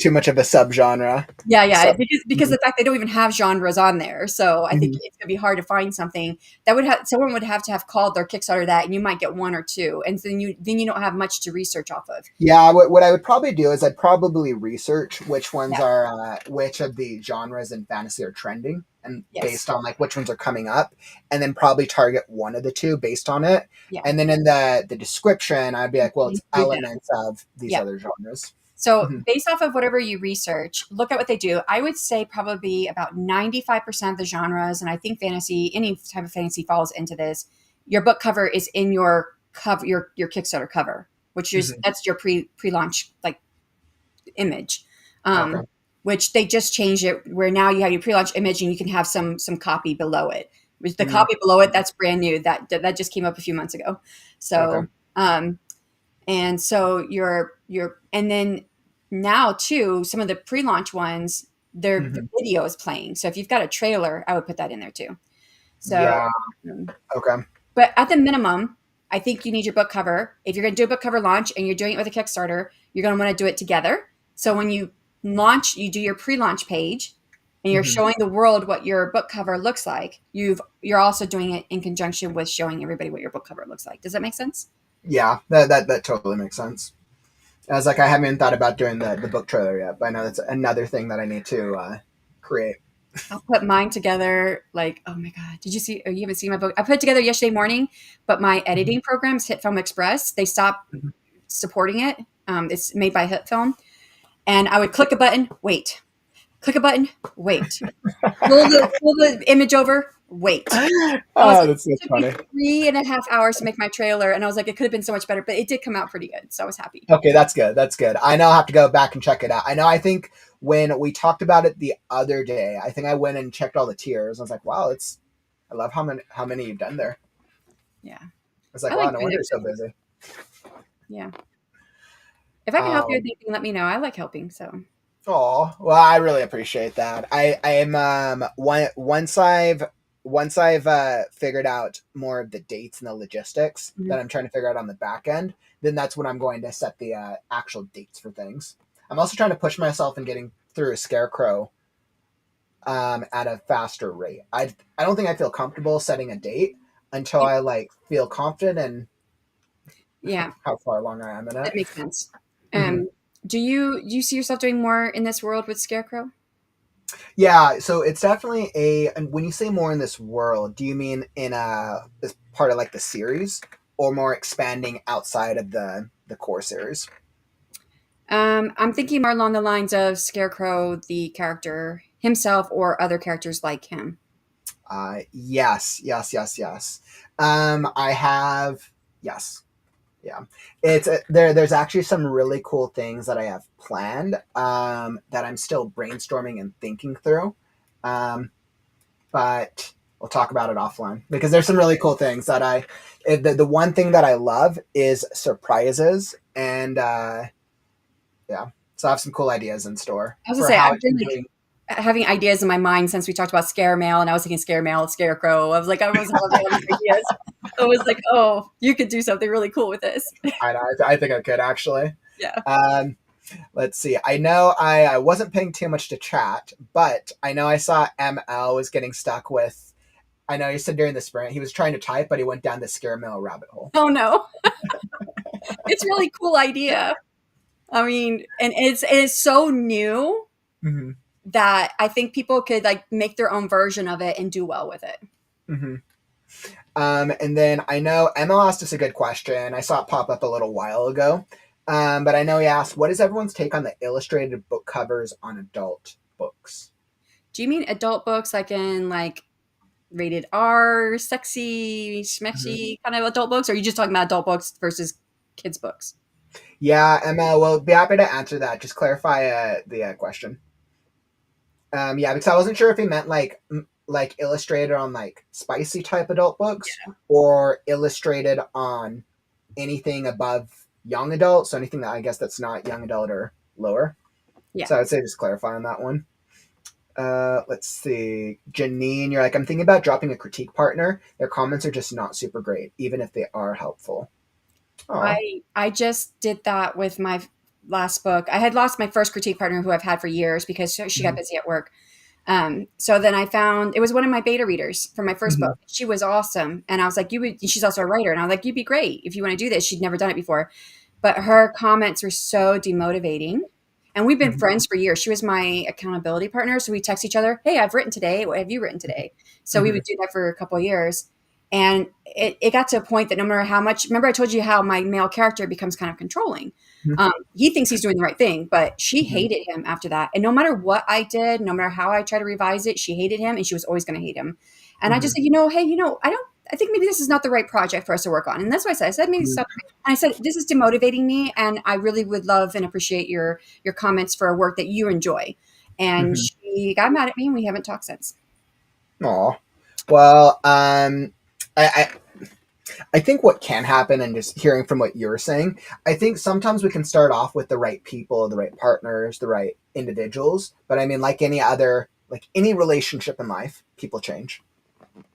too much of a subgenre. Yeah, because the fact they don't even have genres on there, so I think it's gonna be hard to find something that someone would have to have called their Kickstarter that, and you might get one or two, and then you don't have much to research off of. Yeah, what I would probably do is I'd probably research which ones are which of the genres in fantasy are trending, and based on like which ones are coming up, and then probably target one of the two based on it. Yeah. And then in the description, I'd be like, well, it's elements of these other genres. So based off of whatever you research, look at what they do. I would say probably about 95% of the genres, and I think fantasy, any type of fantasy falls into this. Your book cover is in your cover, your Kickstarter cover, which is that's your pre-launch like image. Which they just changed it, where now you have your pre-launch image and you can have some copy below it. With the copy below it, that's brand new. That just came up a few months ago. So and so and then now too, some of the pre-launch ones, the video is playing. So if you've got a trailer, I would put that in there too. So but at the minimum, I think you need your book cover. If you're going to do a book cover launch and you're doing it with a Kickstarter, you're going to want to do it together. So when you launch, you do your pre-launch page, and you're showing the world what your book cover looks like. You're also doing it in conjunction with showing everybody what your book cover looks like. Does that make sense? Yeah, that totally makes sense. I was like, I haven't even thought about doing the book trailer yet, but I know that's another thing that I need to create. I'll put mine together. Like, oh my God, did you see? Oh, you haven't seen my book. I put it together yesterday morning, but my editing programs, Hit Film Express, they stopped supporting it. It's made by Hit Film, and I would click a button, wait, click a button, wait, pull the image over, wait. That's so funny. 3.5 hours to make my trailer, and I was like, it could have been so much better, but it did come out pretty good, so I was happy. Okay, that's good. I know I'll have to go back and check it out. I think when we talked about it the other day, I think I went and checked all the tiers. I was like, wow, I love how many you've done there. Yeah. I was like, wow, no wonder you're so busy. Yeah. If I can help you with anything, let me know. I like helping, so. Oh, well, I really appreciate that. I am once I've figured out more of the dates and the logistics that I'm trying to figure out on the back end, then that's when I'm going to set the actual dates for things. I'm also trying to push myself in getting through a Scarecrow at a faster rate. I don't think I feel comfortable setting a date until I like feel confident and how far along I am in it. That makes sense. Do you see yourself doing more in this world with Scarecrow? Yeah, so it's definitely and when you say more in this world, do you mean in as part of like the series? or more expanding outside of the core series? I'm thinking more along the lines of Scarecrow, the character himself, or other characters like him. Yes, yes, yes, yes. I have yes, yeah. It's there's actually some really cool things that I have planned that I'm still brainstorming and thinking through. Um, but we'll talk about it offline because there's some really cool things that the one thing that I love is surprises and yeah. So I have some cool ideas in store I was gonna for say how I've I been can like doing. having ideas in my mind since we talked about scare mail, and I was thinking scare mail, scarecrow. I was like, I was having all these ideas. I was like, oh, you could do something really cool with this. I think I could actually. Yeah. Um, let's see. I know I wasn't paying too much to chat, but I know I saw ML was getting stuck with. I know he said during the sprint he was trying to type, but he went down the scare mail rabbit hole. Oh no, it's a really cool idea. I mean, and it's so new Mm-hmm. that I think people could like make their own version of it and do well with it. Mm-hmm. And then I know ML asked us a good question. I saw it pop up a little while ago. But I know he asked, what is everyone's take on the illustrated book covers on adult books? Do you mean adult books like in like rated R, sexy, Mm-hmm. smexy kind of adult books? Or are you just talking about adult books versus kids books? Yeah, ML, well, be happy to answer that. Just clarify the question. Yeah, because I wasn't sure if he meant like illustrated on like spicy type adult books or illustrated on anything above young adult, so anything that I guess that's not young adult or lower. Yeah. So I would say just clarify on that one. Let's see. Janine, you're like, I'm thinking about dropping a critique partner. Their comments are just not super great, even if they are helpful. Oh. I just did that with my last book. I had lost my first critique partner who I've had for years because she got Mm-hmm. busy at work. So then I found it was one of my beta readers for my first Mm-hmm. book. She was awesome, and I was like, "You would." She's also a writer, and I was like, "You'd be great if you want to do this." She'd never done it before, but her comments were so demotivating. And we've been Mm-hmm. friends for years. She was my accountability partner, so we text each other, "Hey, I've written today. What have you written today?" So we Mm-hmm. would do that for a couple of years, and it got to a point that no matter how much, remember I told you how my male character becomes kind of controlling. He thinks he's doing the right thing, but she Mm-hmm. hated him after that. And no matter what I did, no matter how I tried to revise it, she hated him and she was always going to hate him. And I Mm-hmm. just said, hey, I think maybe this is not the right project for us to work on. And that's what I said. I said, maybe Mm-hmm. stop. And I said, this is demotivating me. And I really would love and appreciate your comments for a work that you enjoy. And Mm-hmm. she got mad at me and we haven't talked since. Aw. Well, I I think what can happen, and just hearing from what you're saying, I think sometimes we can start off with the right people, the right partners, the right individuals. But I mean, like any relationship in life, people change.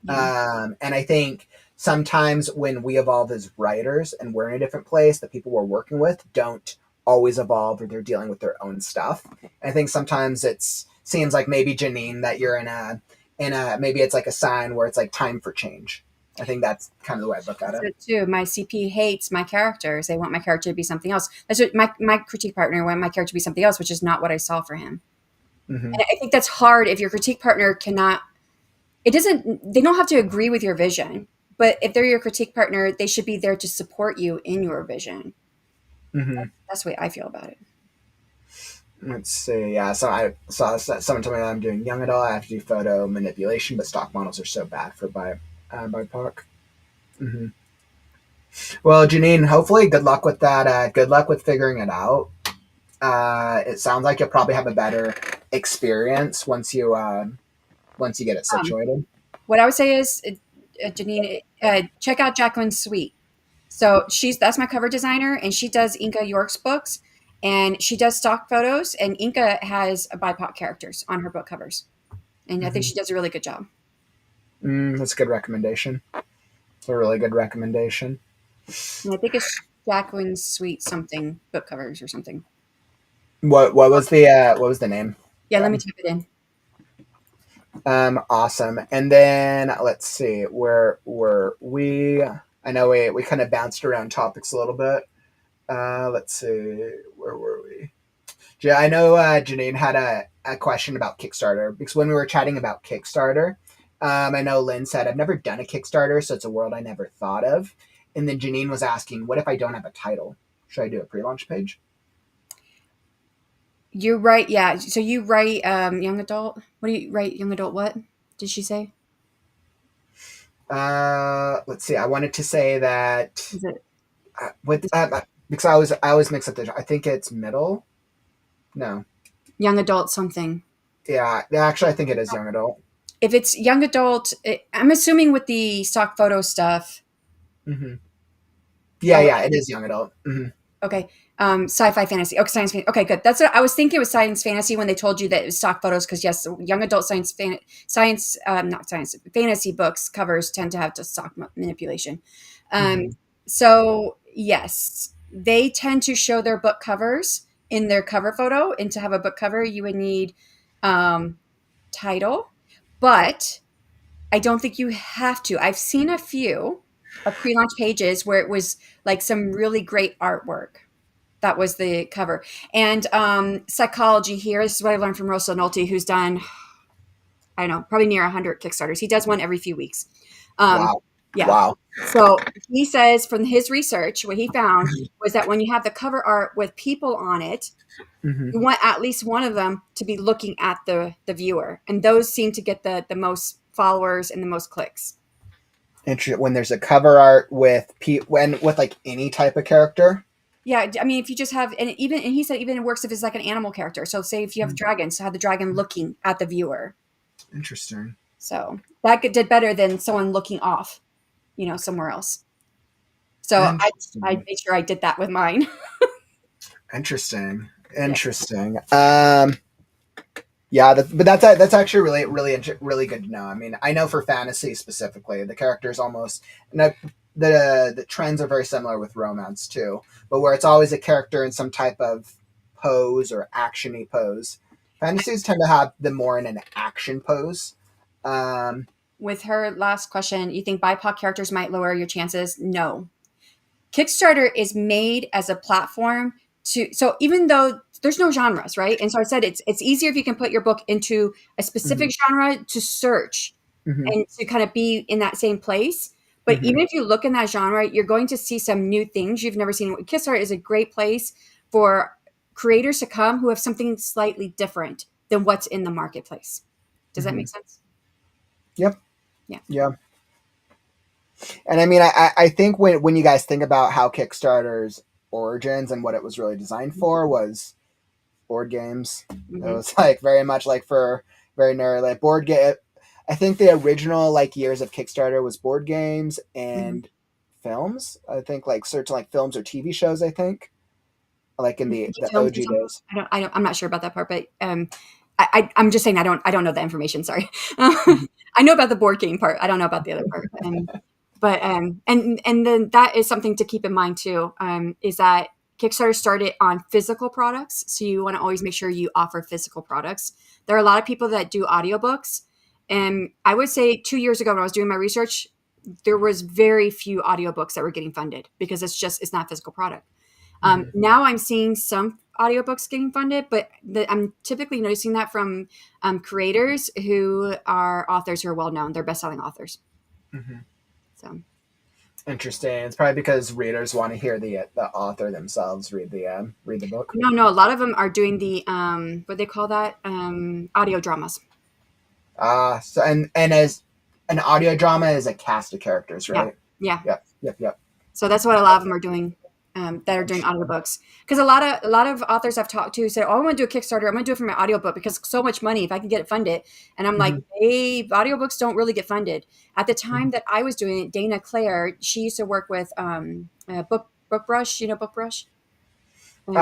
Yeah. And I think sometimes when we evolve as writers and we're in a different place, the people we're working with don't always evolve or they're dealing with their own stuff. And I think sometimes it's seems like maybe Janine that you're in a maybe it's like a sign where it's like time for change. I think that's kind of the way I look at That's it. it too. My CP hates my characters. They want my character to be something else. That's what my critique partner wanted my character to be something else, which is not what I saw for him. Mm-hmm. And I think that's hard if your critique partner cannot they don't have to agree with your vision, but if they're your critique partner, they should be there to support you in your vision. Mm-hmm. That's the way I feel about it. Let's see. Yeah, so I saw someone told me that I'm doing young adult. I have to do photo manipulation, but stock models are so bad for BIPOC. Mm-hmm. Well, Janine, hopefully, good luck with that. Good luck with figuring it out. It sounds like you'll probably have a better experience once you get it Um, situated. what I would say is, Janine, check out Jacqueline's Suite. So that's my cover designer, and she does Inka York's books, and she does stock photos. And Inka has BIPOC characters on her book covers, and I think Mm-hmm. she does a really good job. That's a good recommendation. It's a really good recommendation. And I think it's Jacqueline's Suite something book covers or something. What was the name? Yeah, let me type it in. Awesome. And then let's see, where were we? I know we kind of bounced around topics a little bit. Let's see, where were we? Yeah, I know Janine had a question about Kickstarter because when we were chatting about Kickstarter, I know Lynn said, I've never done a Kickstarter, so it's a world I never thought of. And then Janine was asking, what if I don't have a title? Should I do a pre-launch page? You write, yeah. So you write young adult. What do you write? Young adult. What did she say? Let's see. I wanted to say that Is it with because I always mix up the. I think it's middle. No. young adult something? Yeah. Actually, I think it is young adult. If it's young adult, I'm assuming with the stock photo stuff. Mm-hmm. Yeah, Oh, yeah, it is young adult. Mm-hmm. okay. Sci-fi fantasy. Okay, science fantasy. Okay, good. That's what I was thinking. It was science fantasy when they told you that it was stock photos. Because yes, young adult not science, fantasy books covers tend to have the stock manipulation. Um, Mm-hmm. so yes, they tend to show their book covers in their cover photo. And to have a book cover, you would need um, title, but I don't think you have to. I've seen a few of pre-launch pages where it was like some really great artwork. That was the cover. And psychology here. This is what I learned from Rosa Nolte, who's done, I don't know, probably near 100 Kickstarters. He does one every few weeks. Um, Wow. yeah. Wow. So he says from his research, what he found was that when you have the cover art with people on it, Mm-hmm. you want at least one of them to be looking at the viewer. And those seem to get the most followers and the most clicks. When there's a cover art with with like any type of character. Yeah, I mean, if you just have, and he said even it works if it's like an animal character. So say if you have dragons, so have the dragon looking at the viewer. Interesting. So that did better than someone looking off, somewhere else. So I made sure I did that with mine. Interesting. Yeah. Interesting. Yeah, but that's actually really good to know. I mean, I know for fantasy specifically, the characters almost the trends are very similar with romance too, but where it's always a character in some type of pose or actiony pose. Fantasies tend to have them more in an action pose. With her last question, you think BIPOC characters might lower your chances? No. Kickstarter is made as a platform so even though there's no genres, right? And so I said it's easier if you can put your book into a specific genre to search Mm-hmm. and to kind of be in that same place. But Mm-hmm. even if you look in that genre, you're going to see some new things you've never seen. Kickstarter is a great place for creators to come who have something slightly different than what's in the marketplace. Does that Mm-hmm. make sense? Yep. Yeah. Yeah. And I mean, I think when you guys think about how Kickstarter's origins and what it was really designed for was board games. Mm-hmm. It was like very much like for very nerd like board game. I think the original like years of Kickstarter was board games and films. I think like certain like films or TV shows. I think like in the OG days. I'm not sure about that part, but I'm just saying I don't know the information. Sorry. I know about the board game part. I don't know about the other part. But and then that is something to keep in mind too. Is that Kickstarter started on physical products, so you want to always make sure you offer physical products. There are a lot of people that do audiobooks, and I would say 2 years ago when I was doing my research, there was very few audiobooks that were getting funded because it's not a physical product. Now I'm seeing some audiobooks getting funded, but I'm typically noticing that from creators who are authors who are well known. They're best-selling authors. Mm-hmm. So interesting. It's probably because readers want to hear the author themselves read the book. no, a lot of them are doing the what they call that audio dramas. So and as an audio drama is a cast of characters, right? Yeah. Yep. So that's what a lot of them are doing. That are doing audiobooks, because a lot of authors I've talked to say, "Oh, I want to do a Kickstarter. I'm going to do it for my audiobook because it's so much money if I can get it funded." And I'm like, "Hey, audiobooks don't really get funded." At the time that I was doing it, Dana Claire, she used to work with BookBrush. You know BookBrush?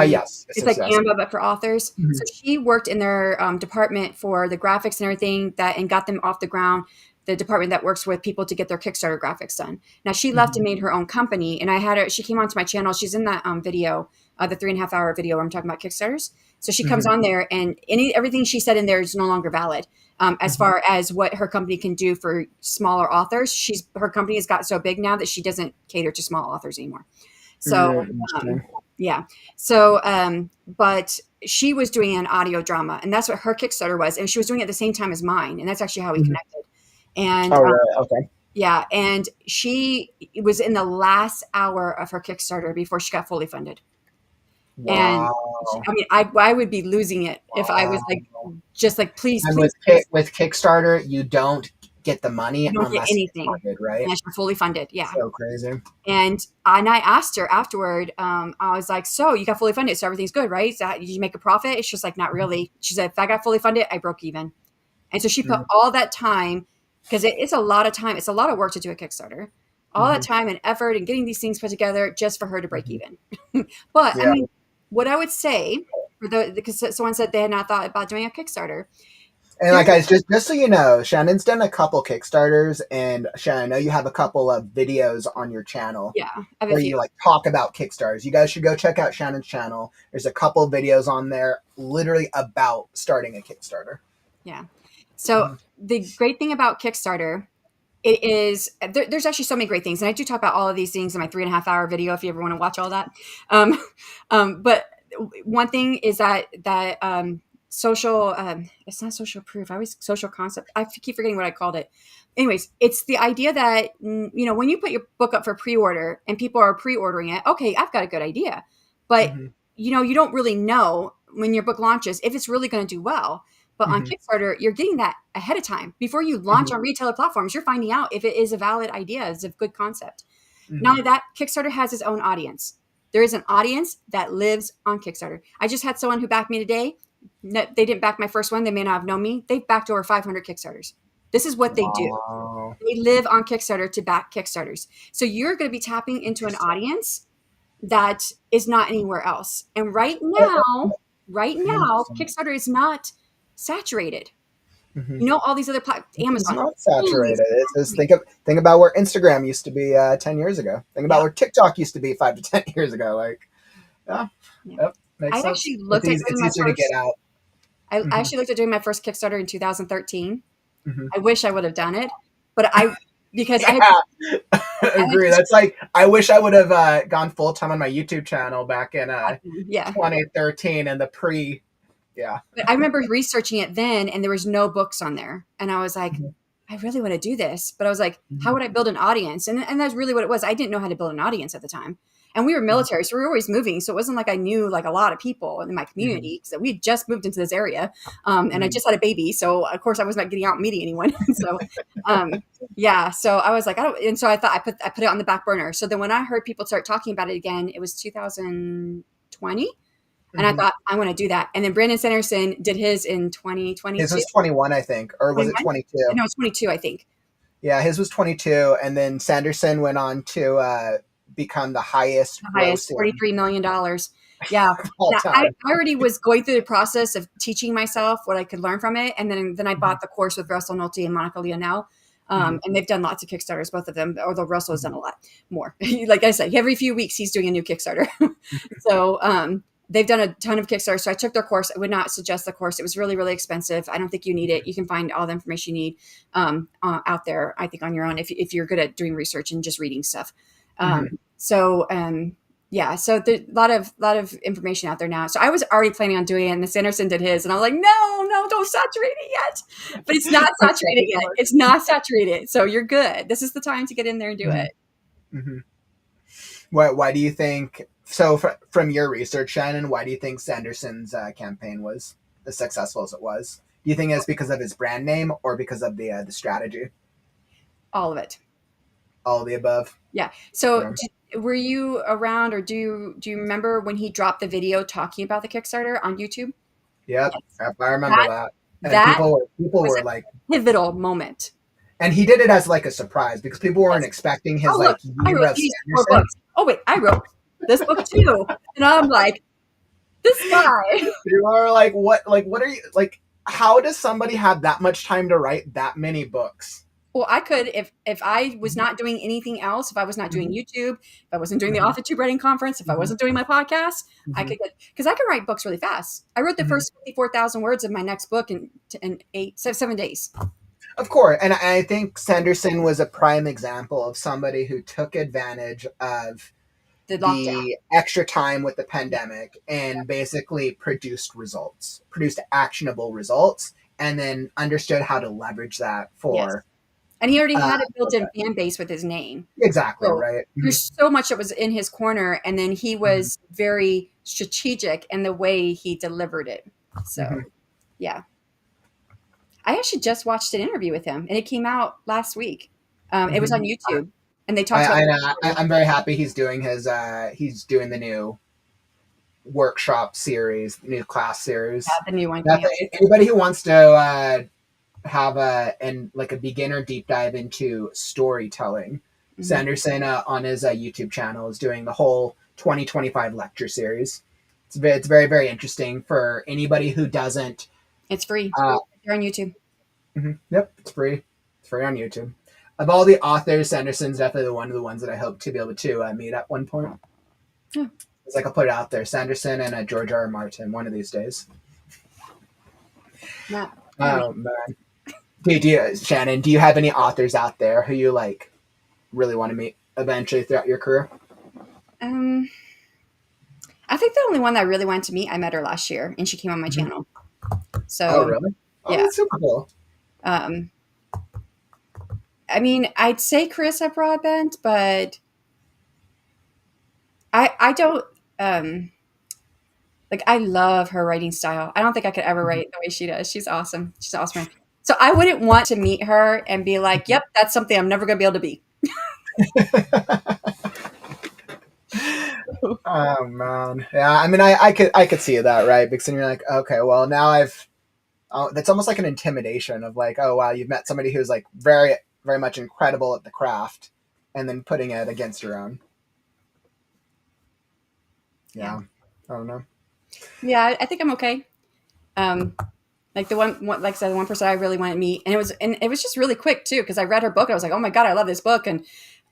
Yes. It's like Canva, but for authors. Mm-hmm. So she worked in their department for the graphics and everything and got them off the ground. The department that works with people to get their Kickstarter graphics done. Now she left and made her own company, and I had her. She came onto my channel. She's in that video, the 3.5 hour video where I'm talking about Kickstarters. So she comes on there, and everything she said in there is no longer valid as far as what her company can do for smaller authors. Her company has got so big now that she doesn't cater to small authors anymore. So yeah. So but she was doing an audio drama, and that's what her Kickstarter was, and she was doing it at the same time as mine, and that's actually how we connected. And really? Okay. Yeah, and she was in the last hour of her Kickstarter before she got fully funded. And Wow. I mean, I would be losing it if I was like, Wow. just like, please, And please, please. with Kickstarter, you don't get the money You don't get unless it's anything funded, right? unless you're fully funded. Yeah. So crazy. And I asked her afterward, I was like, so you got fully funded, so everything's good, right? So did you make a profit? It's just like, not really. She said, if I got fully funded, I broke even. And so she put all that time, because it's a lot of time. It's a lot of work to do a Kickstarter. All that time and effort and getting these things put together just for her to break even. But I Yeah. mean, what I would say, because someone said they had not thought about doing a Kickstarter. And like guys, just so you know, Shannon's done a couple Kickstarters, and Shannon, I know you have a couple of videos on your channel Yeah, I have a where few. you like talk about Kickstarters. You guys should go check out Shannon's channel. There's a couple of videos on there literally about starting a Kickstarter. Yeah. So the great thing about Kickstarter, it is there's actually so many great things, and I do talk about all of these things in my 3.5 hour video if you ever want to watch all that. Um, but one thing is that social, it's not social proof. I always social concept. I keep forgetting what I called it. Anyways, it's the idea that when you put your book up for pre-order and people are pre-ordering it, okay, I've got a good idea, but you don't really know when your book launches if it's really going to do well. But on Kickstarter, you're getting that ahead of time. Before you launch on retailer platforms, you're finding out if it is a valid idea, is a good concept. Not only that, Kickstarter has its own audience. There is an audience that lives on Kickstarter. I just had someone who backed me today. They didn't back my first one. They may not have known me. They've backed over 500 Kickstarters. This is what they do. Wow. They live on Kickstarter to back Kickstarters. So you're going to be tapping into an audience that is not anywhere else. And right now, Kickstarter is not saturated. All these other It's Amazon. not saturated. It's just think about where Instagram used to be 10 years ago. Think about where TikTok used to be 5 to 10 years ago. Like, yep, makes I sense. actually looked at It's easier to get out. I actually looked at doing my first Kickstarter in 2013. Mhm. I wish I would have done it, but because I agree. That's like I wish I would have gone full time on my YouTube channel back in 2013 and the pre. Yeah. But I remember researching it then, and there was no books on there, and I was like, I really want to do this, but I was like, how would I build an audience? And that's really what it was. I didn't know how to build an audience at the time, and we were military, so we were always moving. So it wasn't like I knew like a lot of people in my community because we had just moved into this area, and I just had a baby, so of course I was not getting out and meeting anyone. So, so I was like, I don't, and so I thought I put it on the back burner. So then when I heard people start talking about it again, it was 2020. And I thought, I want to do that. And then Brandon Sanderson did his in 2022. His was 21, I think. Or was it 22? No, it's 22, I think. Yeah, his was 22. And then Sanderson went on to become the highest $43 million. Yeah. I already was going through the process of teaching myself what I could learn from it. And then I bought the course with Russell Nolte and Monica Leonel. And they've done lots of Kickstarters, both of them, although Russell has done a lot more. Like I said, every few weeks he's doing a new Kickstarter. So, they've done a ton of Kickstarter. So I took their course. I would not suggest the course. It was really, really expensive. I don't think you need it. You can find all the information you need out there, I think, on your own if you're good at doing research and just reading stuff. So there's a lot of information out there now. So I was already planning on doing it, and the Sanderson did his, and I was like, no, don't saturate it yet. But it's not saturated yet. It's not saturated. So you're good. This is the time to get in there and do it. Why do you think? So, from your research, Shannon, why do you think Sanderson's campaign was as successful as it was? Do you think it's because of his brand name or because of the strategy? All of it. All of the above. Yeah. So, were you around, or do you remember when he dropped the video talking about the Kickstarter on YouTube? Yep, yes. I remember that. And that people were like pivotal moment. And he did it as like a surprise because people weren't expecting his year of Sanderson. Oh wait, I wrote this book too, and I'm like, this guy. You are like, what are you like? How does somebody have that much time to write that many books? Well, I could if I was not doing anything else. If I was not doing YouTube, if I wasn't doing the Off the Tube Writing Conference, if I wasn't doing my podcast, I could because I can write books really fast. I wrote the first 54,000 words of my next book in 7 days. Of course, and I think Sanderson was a prime example of somebody who took advantage of the extra time with the pandemic and basically produced actionable results, and then understood how to leverage that for And he already had a built-in Okay. fan base with his name. Exactly, So right. there's so much that was in his corner, and then he was very strategic in the way he delivered it. So Mhm. yeah, I actually just watched an interview with him, and it came out last week. It was on YouTube, and they talked about I know. I'm very happy he's doing he's doing the new workshop series, new class series. the new one coming out. Anybody who wants to have a beginner deep dive into storytelling, Sanderson on his YouTube channel is doing the whole 2025 lecture series. It's very very interesting for anybody who doesn't. It's free. Uh, They're on YouTube. Yep, it's free. It's free on YouTube. Of all the authors, Sanderson's definitely one of the ones that I hope to be able to meet at one point. Yeah. It's like I'll put it out there: Sanderson and George R. R. Martin, one of these days. Yeah. Oh man, Shannon? Do you have any authors out there who you like really want to meet eventually throughout your career? I think the only one that I really wanted to meet, I met her last year, and she came on my channel. So Oh really? Oh, yeah. that's super cool. I mean, I'd say Carissa Broadbent, but I don't like. I love her writing style. I don't think I could ever write the way she does. She's awesome. She's awesome. So I wouldn't want to meet her and be like, "Yep, that's something I'm never going to be able to be." Oh man, yeah. I mean, I could see that, right? Because then you're like, okay, well now that's almost like an intimidation of like, oh wow, you've met somebody who's like very very much incredible at the craft, and then putting it against your own. Yeah, I don't know. Yeah, I think I'm okay. Like like I said, the one person I really wanted to meet, and it was just really quick too, because I read her book and I was like, oh my god, I love this book, and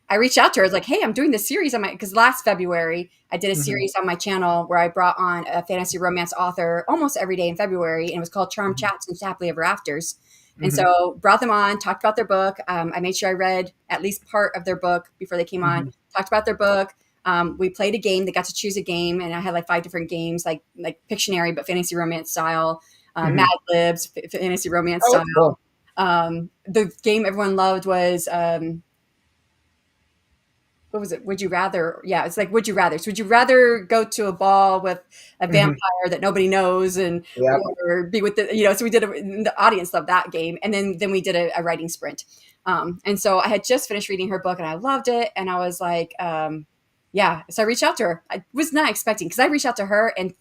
I reached out to her. I was like, hey, I'm doing this series on because last February I did a series on my channel where I brought on a fantasy romance author almost every day in February, and it was called Charm Chats and Happily Ever Afters. And so brought them on, talked about their book. I made sure I read at least part of their book before they came on. Talked about their book. We played a game. They got to choose a game, and I had like 5 different games, like Pictionary but fantasy romance style, Mad Libs, fantasy romance style. Cool. The game everyone loved was what was it? Would you rather? Yeah, it's like would you rather? So would you rather go to a ball with a vampire that nobody knows and Yep. or be with the So we did the audience loved that game, and then we did a writing sprint. And so I had just finished reading her book and I loved it, and I was like, yeah. So I reached out to her. I was not expecting because I reached out to her and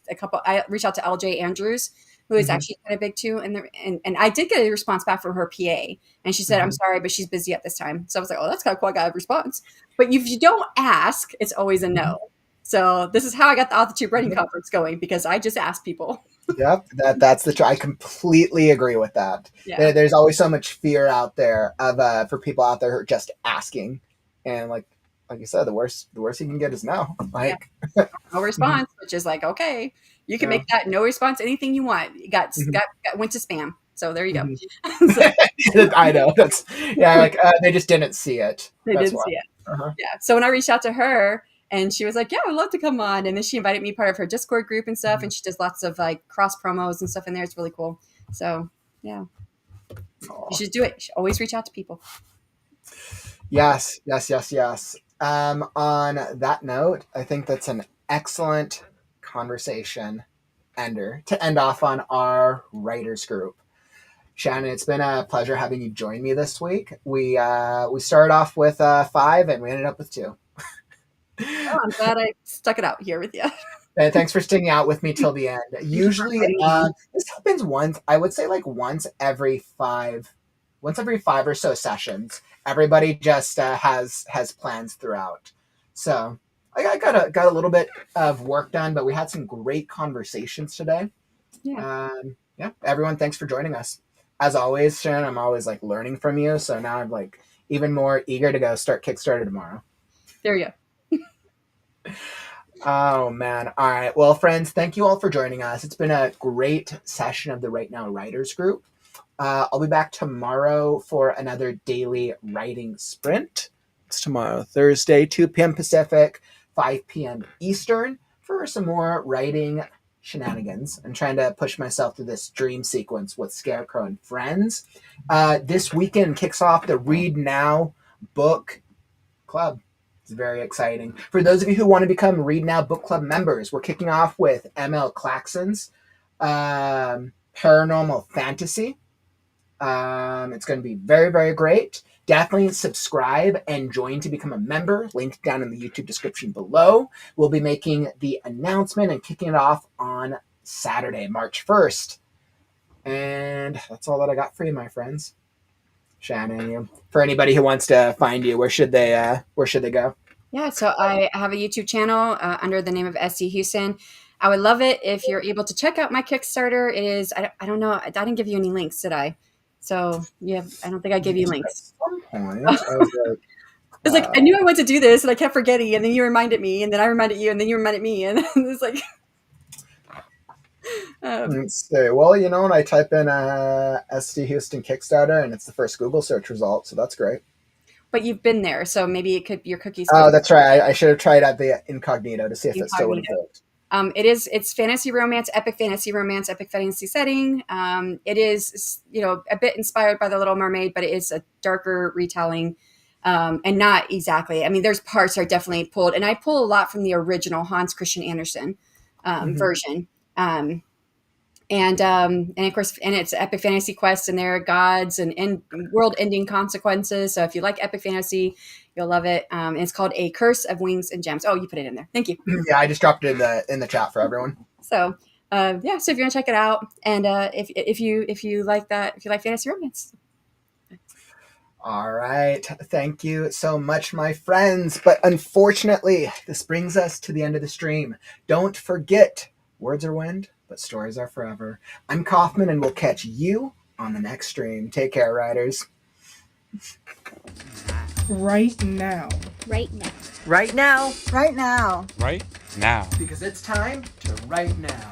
I reached out to LJ Andrews, who is actually kind of big too. And I did get a response back from her PA, and she said, I'm sorry, but she's busy at this time. So I was like, oh, that's kind of cool. I got a response. But if you don't ask, it's always a no. So this is how I got the AuthorTube Writing Conference going, because I just asked people. Yep, that's the I completely agree with that. Yeah. There's always so much fear out there of for people out there who are just asking, and like you said, the worst you can get is no. Like no response, which is like, okay, you can make that no response anything you want. You went to spam. So there you go. So, I know that's like they just didn't see it. They didn't see it. Yeah. So when I reached out to her, and she was like, yeah, I'd love to come on. And then she invited me part of her Discord group and stuff. And she does lots of like cross promos and stuff in there. It's really cool. So yeah, you should do it. You should always reach out to people. Yes. On that note, I think that's an excellent conversation ender to end off on our writers group. Shannon, it's been a pleasure having you join me this week. We started off with 5 and we ended up with 2. Oh, I'm glad I stuck it out here with you. And thanks for sticking out with me till the end. Usually, this happens once. I would say like once every 5 or so sessions. Everybody just has plans throughout. So I got a little bit of work done, but we had some great conversations today. Yeah. Everyone, thanks for joining us. As always, Sharon, I'm always like learning from you. So now I'm like even more eager to go start Kickstarter tomorrow. There you go. Oh man. All right. Well, friends, thank you all for joining us. It's been a great session of the WriteNow Writers Group. I'll be back tomorrow for another daily writing sprint. It's tomorrow, Thursday, 2 p.m. Pacific, 5 p.m. Eastern, for some more writing shenanigans and trying to push myself through this dream sequence with Scarecrow and friends. This weekend kicks off the Read Now book club. It's very exciting. For those of you who want to become Read Now book club members, we're kicking off with ML Claxon's Paranormal Fantasy. It's going to be very, very great. Definitely subscribe and join to become a member. Link down in the YouTube description below. We'll be making the announcement and kicking it off on Saturday, March 1st. And that's all that I got for you, my friends. Shannon, you. For anybody who wants to find you, where should they go? Yeah, so I have a YouTube channel under the name of SC Houston. I would love it if you're able to check out my Kickstarter. It is, I don't know, I didn't give you any links, did I? So yeah, I don't think I gave you links. At some point, I was like, It's like I knew I wanted to do this, and I kept forgetting, and then you reminded me, and then I reminded you, and then you reminded me, and it's like. Let's see. Well, you know, when I type in SD Houston Kickstarter, and it's the first Google search result, so that's great. But you've been there, so maybe it could your cookies. Oh, that's right. I should have tried out the incognito to see if it still would have worked. It's fantasy romance, epic fantasy setting. It is, a bit inspired by The Little Mermaid, but it is a darker retelling, and not exactly. I mean, there's parts are definitely pulled, and I pull a lot from the original Hans Christian Andersen version. And of course, and it's epic fantasy quest, and there are gods and world-ending consequences. So if you like epic fantasy, you'll love it. And it's called A Curse of Wings and Gems. Oh, you put it in there. Thank you. Yeah, I just dropped it in the chat for everyone. So so if you want to check it out, and if you like that, if you like fantasy romance. All right. Thank you so much, my friends. But unfortunately, this brings us to the end of the stream. Don't forget, words are wind, but stories are forever. I'm Kaufman, and we'll catch you on the next stream. Take care, writers. Right now. Right now. Right now. Right now. Right now. Because it's time to write now.